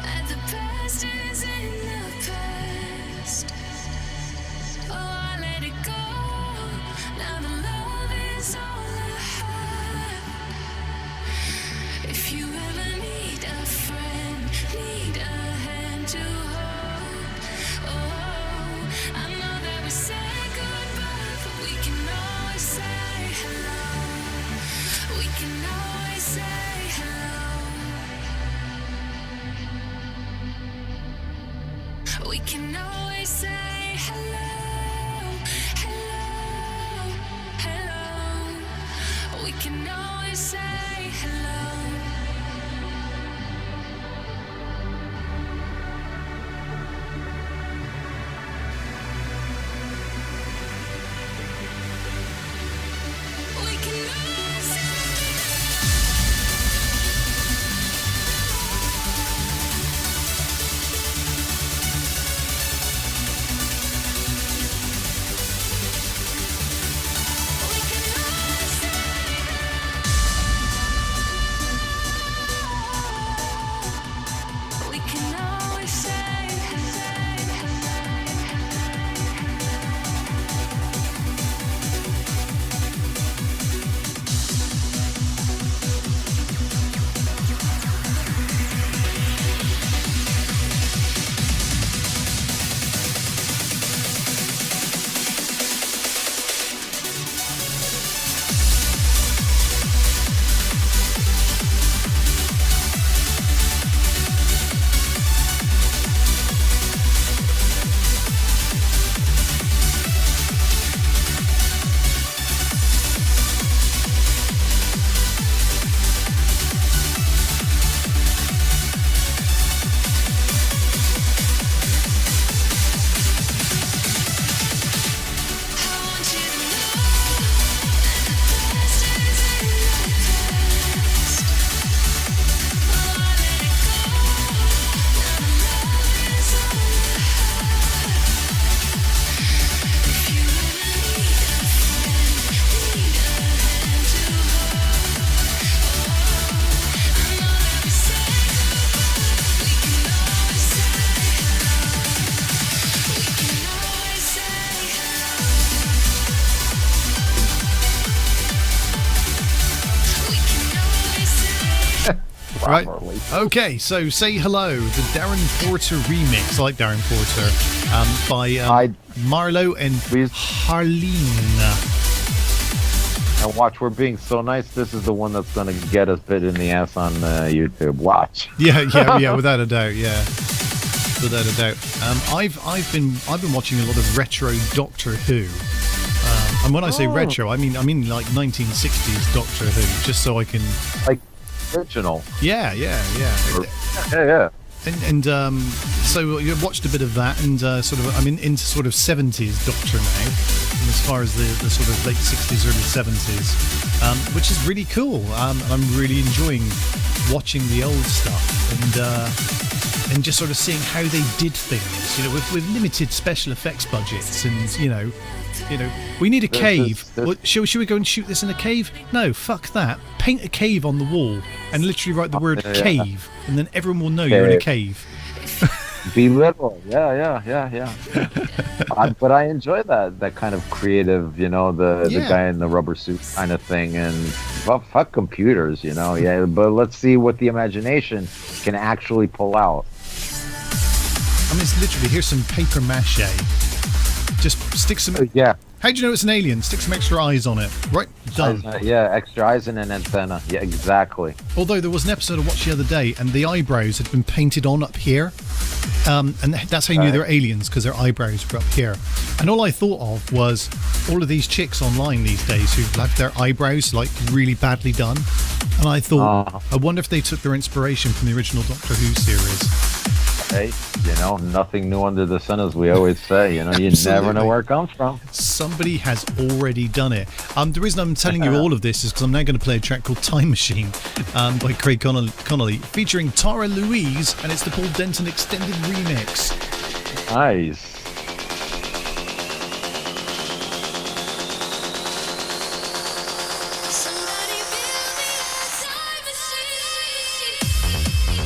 that the past is in the past. Oh, I let it go. Now the love is all I have. If you ever need a friend, need a hand to hold, oh, I know that we say goodbye, but we can always say hello. We can always say hello. We can always say hello, hello, hello. We can always say hello. We can always say we can always say Right. Okay, so Say Hello, the Darren Porter remix. I like Darren Porter. By Marlo and Harleen. And watch, we're being so nice. This is the one that's going to get us bit in the ass on YouTube. Watch. Yeah, without a doubt. Yeah, without a doubt. I've been watching a lot of retro Doctor Who. And when I say retro, I mean like 1960s Doctor Who, just so I can like original. Yeah. Yeah. And so you watched a bit of that, and sort of I'm into sort of 70s Doctor now, and as far as the sort of late 60s, early 70s, which is really cool. I'm really enjoying watching the old stuff and just sort of seeing how they did things, you know, with limited special effects budgets, and you know, we need a cave. Should we go and shoot this in a cave? No, fuck that. Paint a cave on the wall and literally write the word cave, and then everyone will know you're in a cave. Be literal. Yeah. But I enjoy that kind of creative, you know, the guy in the rubber suit kind of thing, and fuck computers, you know. Yeah, but let's see what the imagination can actually pull out. I mean, it's literally, here's some paper mache. Just stick some... How do you know it's an alien? Stick some extra eyes on it. Right, done. Extra eyes and an antenna. Yeah, exactly. Although there was an episode I watched the other day, and the eyebrows had been painted on up here. And that's how you knew they were aliens, because their eyebrows were up here. And all I thought of was all of these chicks online these days who have their eyebrows like really badly done. And I thought, I wonder if they took their inspiration from the original Doctor Who series. Hey, you know, nothing new under the sun, as we always say. You know, you never know where it comes from. Somebody has already done it. The reason I'm telling you all of this is because I'm now going to play a track called Time Machine by Craig Connolly, featuring Tara Louise, and it's the Paul Denton extended remix. Nice. Somebody build me a time machine.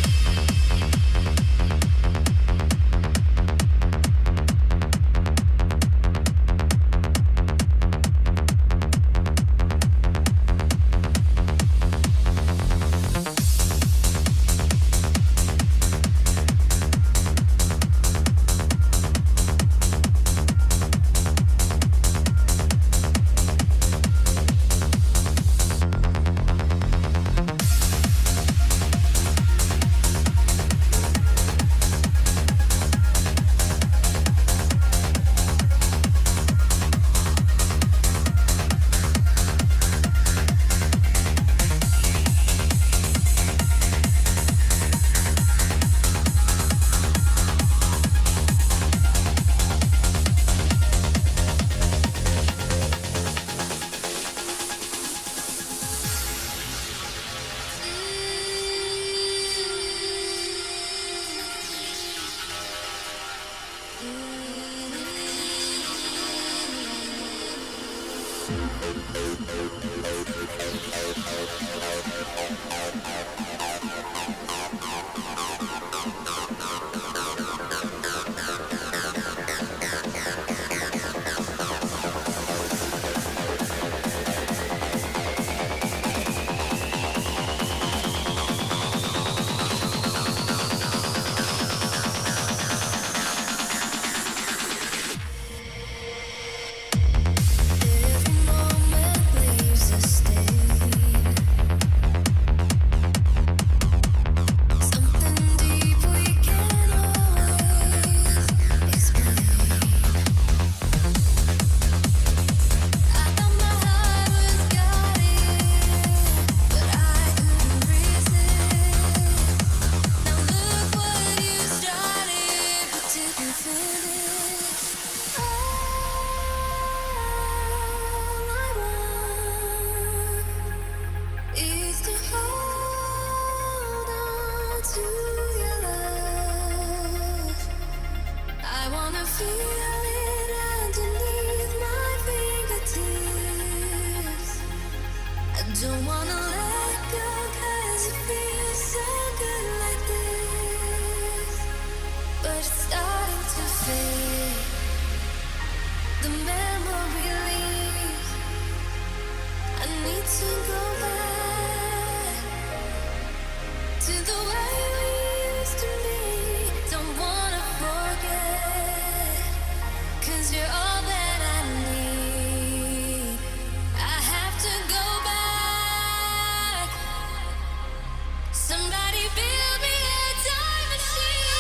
Don't wanna let go 'cause it feels so good like this, but it's starting to fade. The memory leaves. I need to go back to the way we used to be. Don't wanna forget, 'cause you're all that I need. I have to go back. Somebody build me a time machine.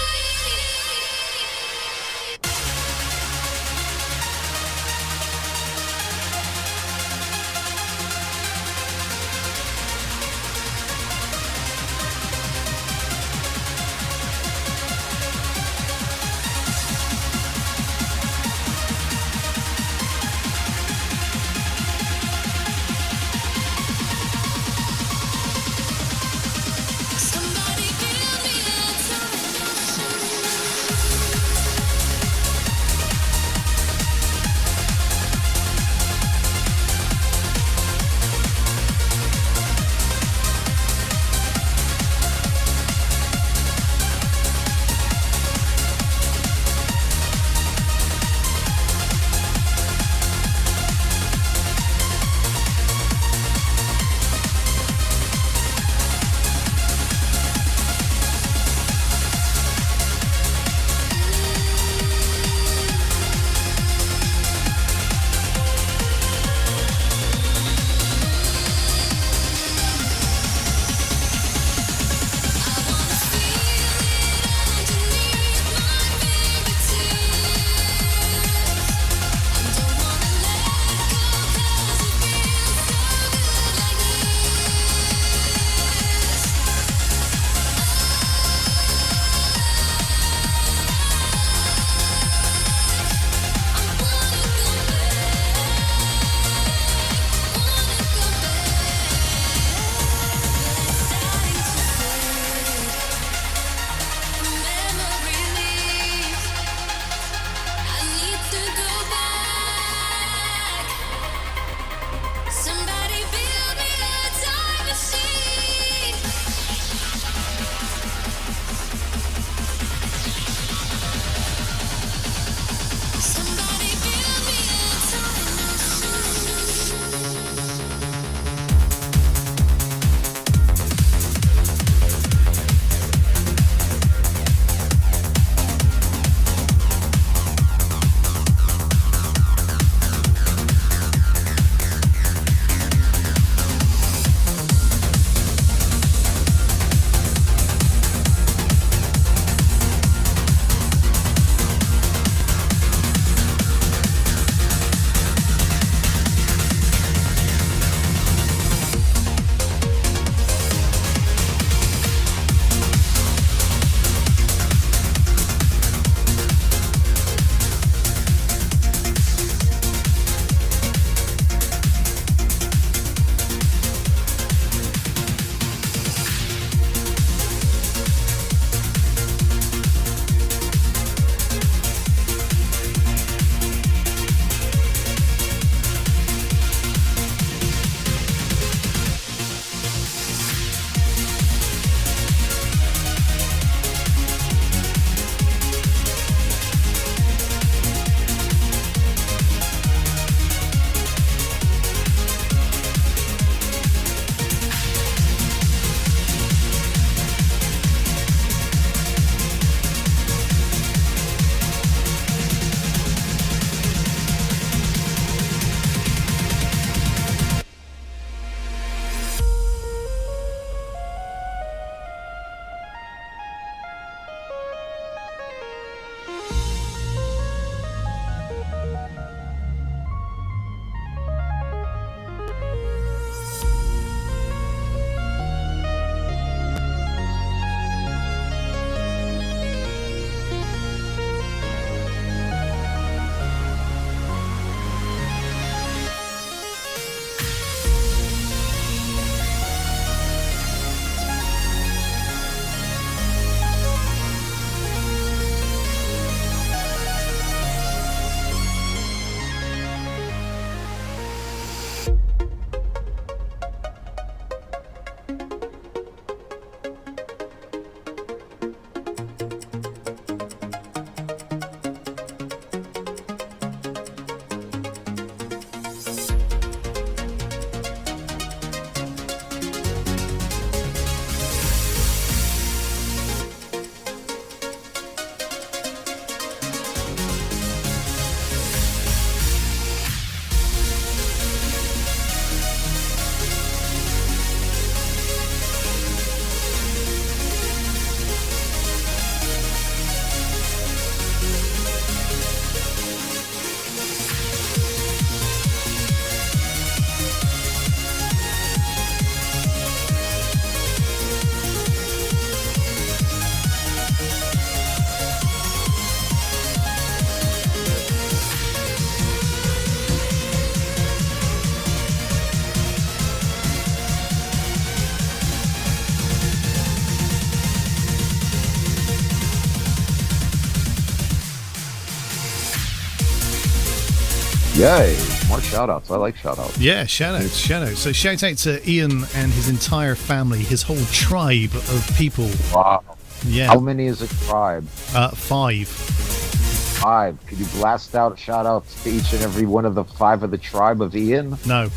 Yay! More shout-outs. I like shout-outs. Yeah, shout out. So shout out to Ian and his entire family, his whole tribe of people. Wow. Yeah. How many is a tribe? 5. 5. Could you blast out shout-outs to each and every one of the 5 of the tribe of Ian? No.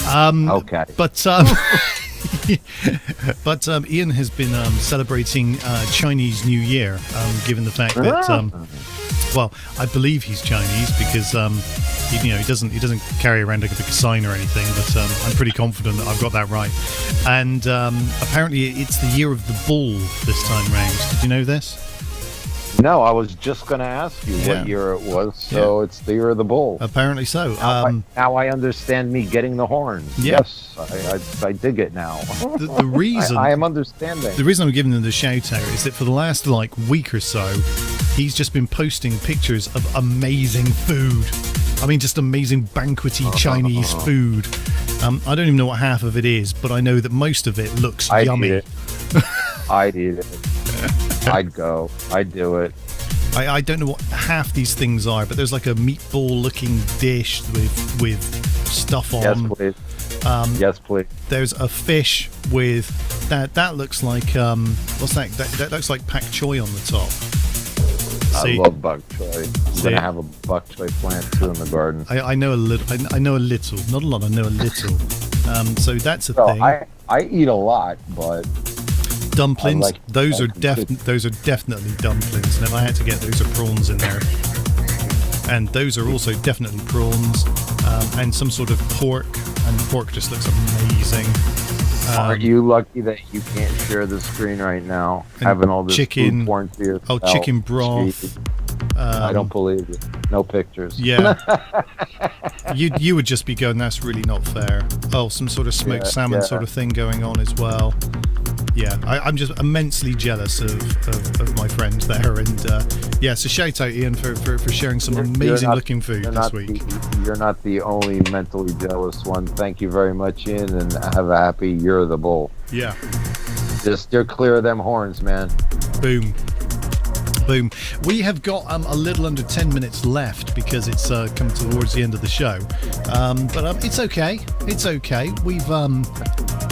Okay. But Ian has been celebrating Chinese New Year, given the fact that well, I believe he's Chinese because he doesn't carry around like a big sign or anything, but I'm pretty confident that I've got that right. And apparently it's the year of the bull this time round. Did you know this? No, I was just going to ask you what year it was. So it's the year of the bull. Apparently so. Now I understand me getting the horns. Yeah. Yes, I dig it now. The reason I am understanding. The reason I'm giving them the shout out is that for the last week or so, he's just been posting pictures of amazing food. I mean, just amazing banquety Chinese food. I don't even know what half of it is, but I know that most of it looks yummy. I'd eat it. I'd go. I'd do it. I don't know what half these things are, but there's like a meatball-looking dish with stuff on. Yes, please. Yes, please. There's a fish with that looks like what's that? That looks like pak choy on the top. I love bok choy. I'm gonna have a bok choy plant too in the garden. I know a little. I know a little, not a lot. I know a little. So that's a thing. I eat a lot, but dumplings. Those are definitely dumplings. And if I had to get, those are prawns in there, and those are also definitely prawns, and some sort of pork. And the pork just looks amazing. Aren't you lucky that you can't share the screen right now? Having all this chicken, food porn to yourself. Oh, chicken broth. I don't believe you. No pictures. Yeah. you would just be going, that's really not fair. Oh, some sort of smoked salmon sort of thing going on as well. Yeah, I'm just immensely jealous of my friends there, and so shout out Ian for sharing some amazing looking food this week. You're not the only mentally jealous one. Thank you very much, Ian, and have a happy Year of the Bull. Yeah. Just steer clear of them horns, man. Boom. Boom. We have got a little under 10 minutes left because it's come towards the end of the show. But it's okay. It's okay. We've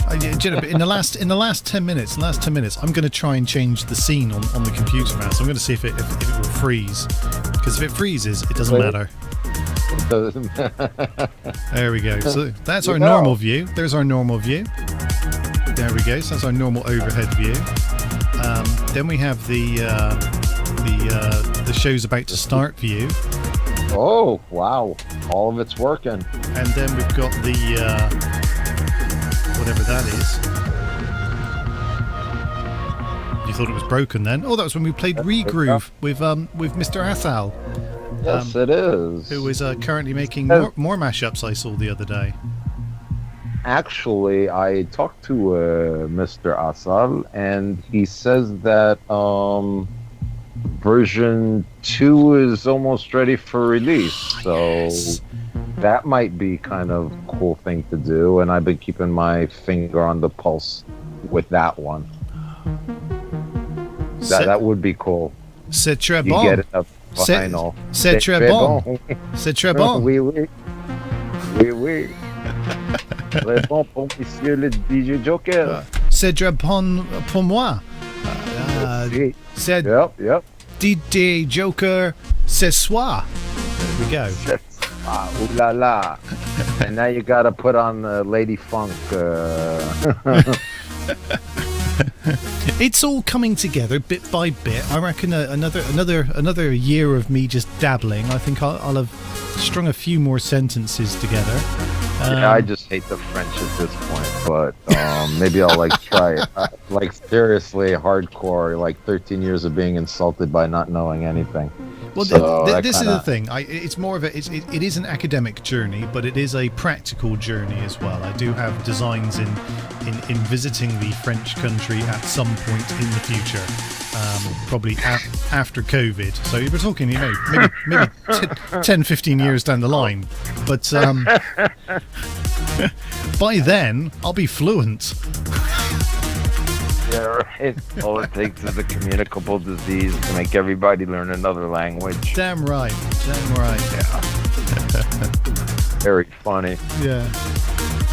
in the last 10 minutes, I'm going to try and change the scene on the computer now. So I'm going to see if it will freeze. Because if it freezes, it doesn't matter. There we go. So that's our normal view. There's our normal view. There we go. So that's our normal overhead view. Then we have the show's about to start view. Oh, wow. All of it's working. And then we've got the whatever that is. You thought it was broken then? Oh, that was when we played Regroove with Mr. Athal. Yes, it is. Who is currently making more mashups I saw the other day. Actually, I talked to Mr. Asal, and he says that version 2 is almost ready for release. So that might be kind of a cool thing to do, and I've been keeping my finger on the pulse with that one. That would be cool. C'est très bon. You get it up vinyl. C'est très bon. C'est très bon. Oui, oui. Oui, oui. Très bon pour monsieur le DJ Joker. C'est très bon pour moi. C'est Yep. DJ Joker ce soir. There we go. Ooh la la. And now you gotta put on the Lady Funk. It's all coming together bit by bit. I reckon another year of me just dabbling. I think I'll have strung a few more sentences together. Yeah, I just hate the French at this point, but maybe I'll try it. Seriously, hardcore, 13 years of being insulted by not knowing anything. Well, so this is the thing. It's more of it is an academic journey, but it is a practical journey as well. I do have designs in visiting the French country at some point in the future, probably after COVID. So we're talking, maybe 10, 15 years down the line. But by then, I'll be fluent. Yeah, right. All it takes is a communicable disease to make everybody learn another language. Damn right. Yeah. Very funny. Yeah.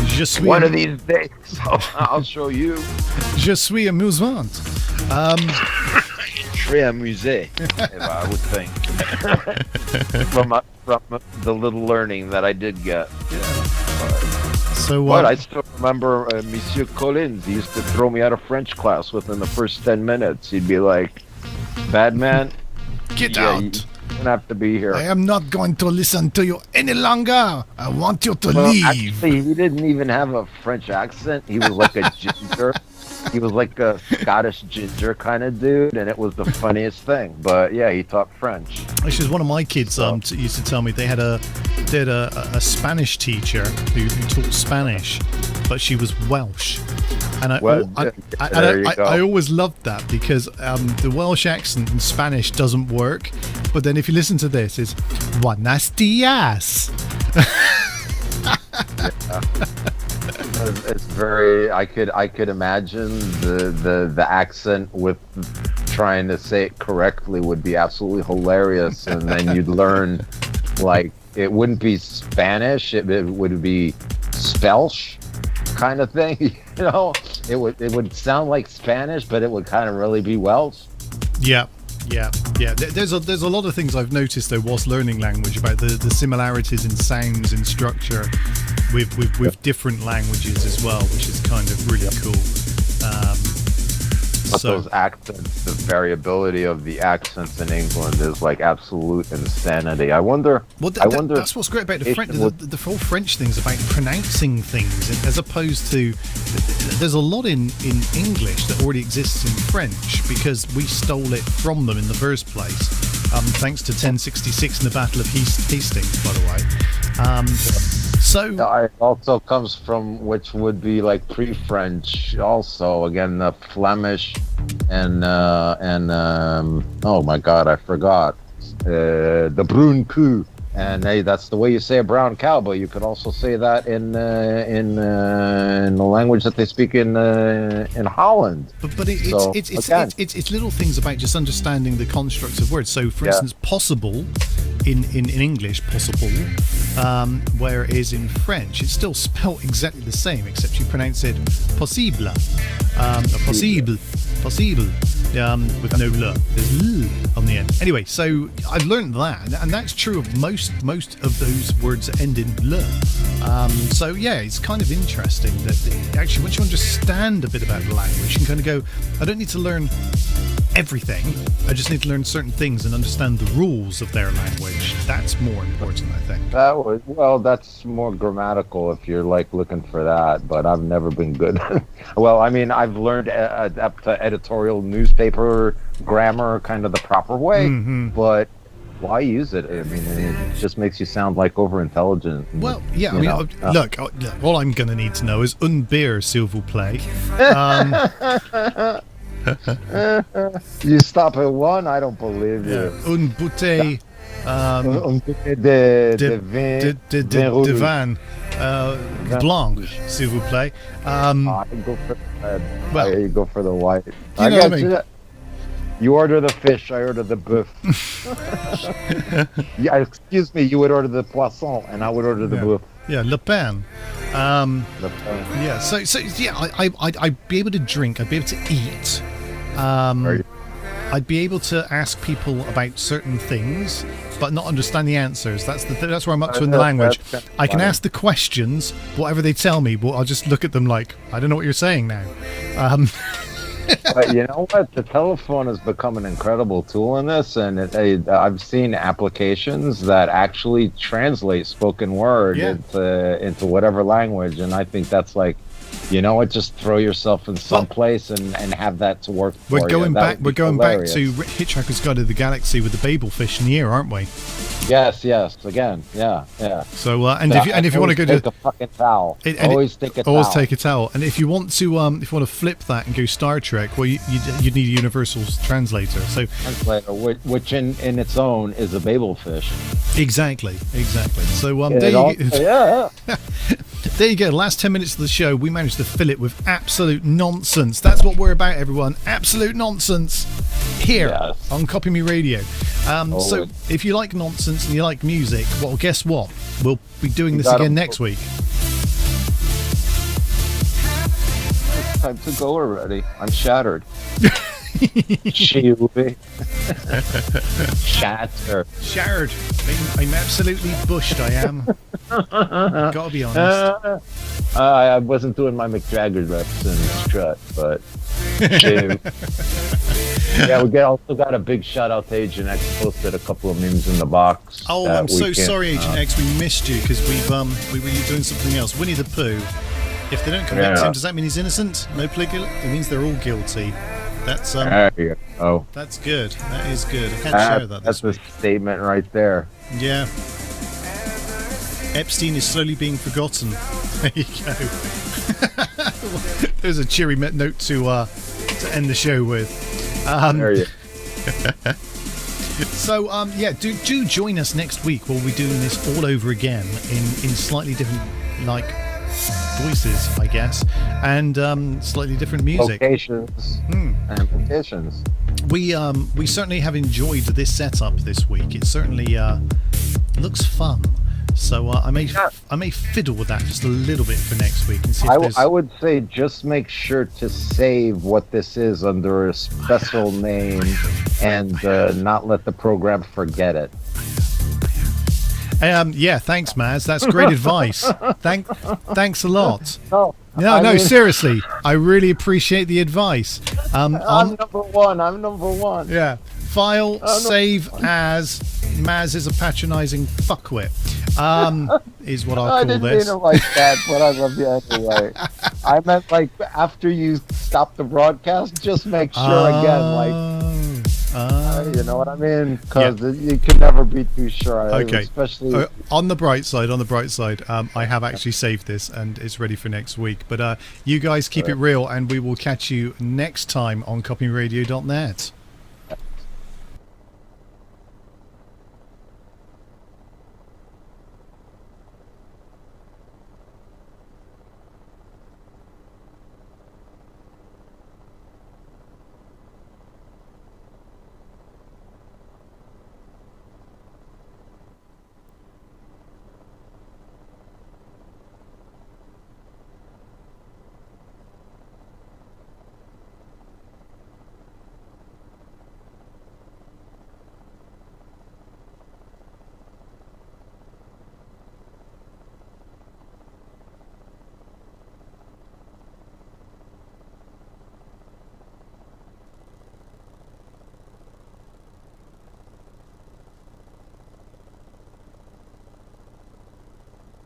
Je suis One of these days, I'll show you. Je suis amusant. Très amusé, I would think. from the little learning that I did get. So, But I still remember Monsieur Collins. He used to throw me out of French class within the first 10 minutes. He'd be like, "Bad man, get yeah, out. you don't have to be here." I am not going to listen to you any longer. I want you to Well, leave. actually, he didn't even have a French accent. He was like a ginger. He was like a Scottish ginger kind of dude, and it was the funniest thing. But yeah, he taught French. Actually, one of my kids used to tell me they had a Spanish teacher who taught Spanish, but she was Welsh. And I always loved that because the Welsh accent in Spanish doesn't work. But then if you listen to this, it's Buenos dias. It's very. I could imagine the accent with trying to say it correctly would be absolutely hilarious, and then you'd learn like it wouldn't be Spanish, it would be Spelsh kind of thing. You know, it would sound like Spanish, but it would kind of really be Welsh. Yeah. There's a lot of things I've noticed though whilst learning language about the similarities in sounds and structure with different languages as well, which is kind of really cool. But those accents, the variability of the accents in England is like absolute insanity. I wonder. Well, that's what's great about the French. The whole French thing's about pronouncing things, as opposed to there's a lot in English that already exists in French because we stole it from them in the first place. Thanks to 1066 and the Battle of Hastings, by the way. So it also comes from which would be like pre-French. Also, again, the Flemish and oh my God, I forgot the bruin koe. And hey, that's the way you say a brown cow, but you could also say that in the language that they speak in Holland. But it's little things about just understanding the constructs of words. So, for instance, possible in English, possible, whereas in French it's still spelt exactly the same, except you pronounce it possible, possible, with no l. There's l on the end. Anyway, so I've learned that, and that's true of most of those words that end in l. So yeah, it's kind of interesting that actually once you understand a bit about the language, you can kind of go, I don't need to learn everything. I just need to learn certain things and understand the rules of their language. That's more important, I think. That's more grammatical if you're like looking for that, but I've never been good. Well, I mean, I've learned up to editorial newspaper grammar kind of the proper way, but why use it? I mean, it just makes you sound like over-intelligent. Well, yeah, I mean, look, all I'm going to need to know is un beer, s'il vous plaît. You stop at one, I don't believe you. Un bouteille de vin blanche, s'il vous plaît. I go for the red. I go for the white. You know what I mean? You order the fish, I order the bœuf. Yeah, excuse me, you would order the poisson, and I would order the bœuf. Yeah, le pain. Yeah, so yeah, I'd be able to drink, I'd be able to eat. I'd be able to ask people about certain things, but not understand the answers. That's where I'm up to in the language. I can ask the questions, whatever they tell me, but I'll just look at them like, I don't know what you're saying now. But you know what? The telephone has become an incredible tool in this, and I've seen applications that actually translate spoken word into whatever language, and I think that's like, you know what? Just throw yourself in some place and have that to work for you. We're going back to Hitchhiker's Guide to the Galaxy with the Babel fish in the ear, aren't we? Yes. Again, yeah. So if you want to go take a fucking towel, always take a towel. Always take a towel. And if you want to flip that and go Star Trek, well, you need a universal translator. So translator, which in its own is a Babel fish. Exactly. So there you go. Last 10 minutes of the show, we managed to fill it with absolute nonsense. That's what we're about, everyone. Absolute nonsense here on Copy Me Radio. So if you like nonsense and you like music, well, guess what? We'll be doing this again next week. It's time to go already. I'm shattered. Shattered. Shattered. I'm absolutely bushed, I am. Gotta be honest. I wasn't doing my Mick Jagger reps in strut, but yeah, we also got a big shout out to Agent X. Posted a couple of memes in the box. Oh, I'm so sorry, Agent X. We missed you because we were doing something else. Winnie the Pooh. If they don't convict him, does that mean he's innocent? No plea guilty? It means they're all guilty. That's That's good. That is good. I can't share that. That's a statement right there. Yeah. Epstein is slowly being forgotten. There you go. There's a cheery note to end the show with. There you go. So do join us next week. We'll be doing this all over again in slightly different voices, I guess, and slightly different music. Locations. And locations. We certainly have enjoyed this setup this week. It certainly looks fun. So I may fiddle with that just a little bit for next week and see if I would say just make sure to save what this is under a special name and not let the program forget it. Yeah, thanks, Maz. That's great advice. Thanks a lot. No, seriously. I really appreciate the advice. I'm number one. Yeah. File, save as Maz is a patronising fuckwit. Is what I'll call this. I didn't mean it like that, but I love you anyway. I meant like after you stop the broadcast, just make sure again, you know what I mean? Because you can never be too sure. Okay. Especially on the bright side, I have actually saved this and it's ready for next week. But you guys keep it real, and we will catch you next time on copyradio.net.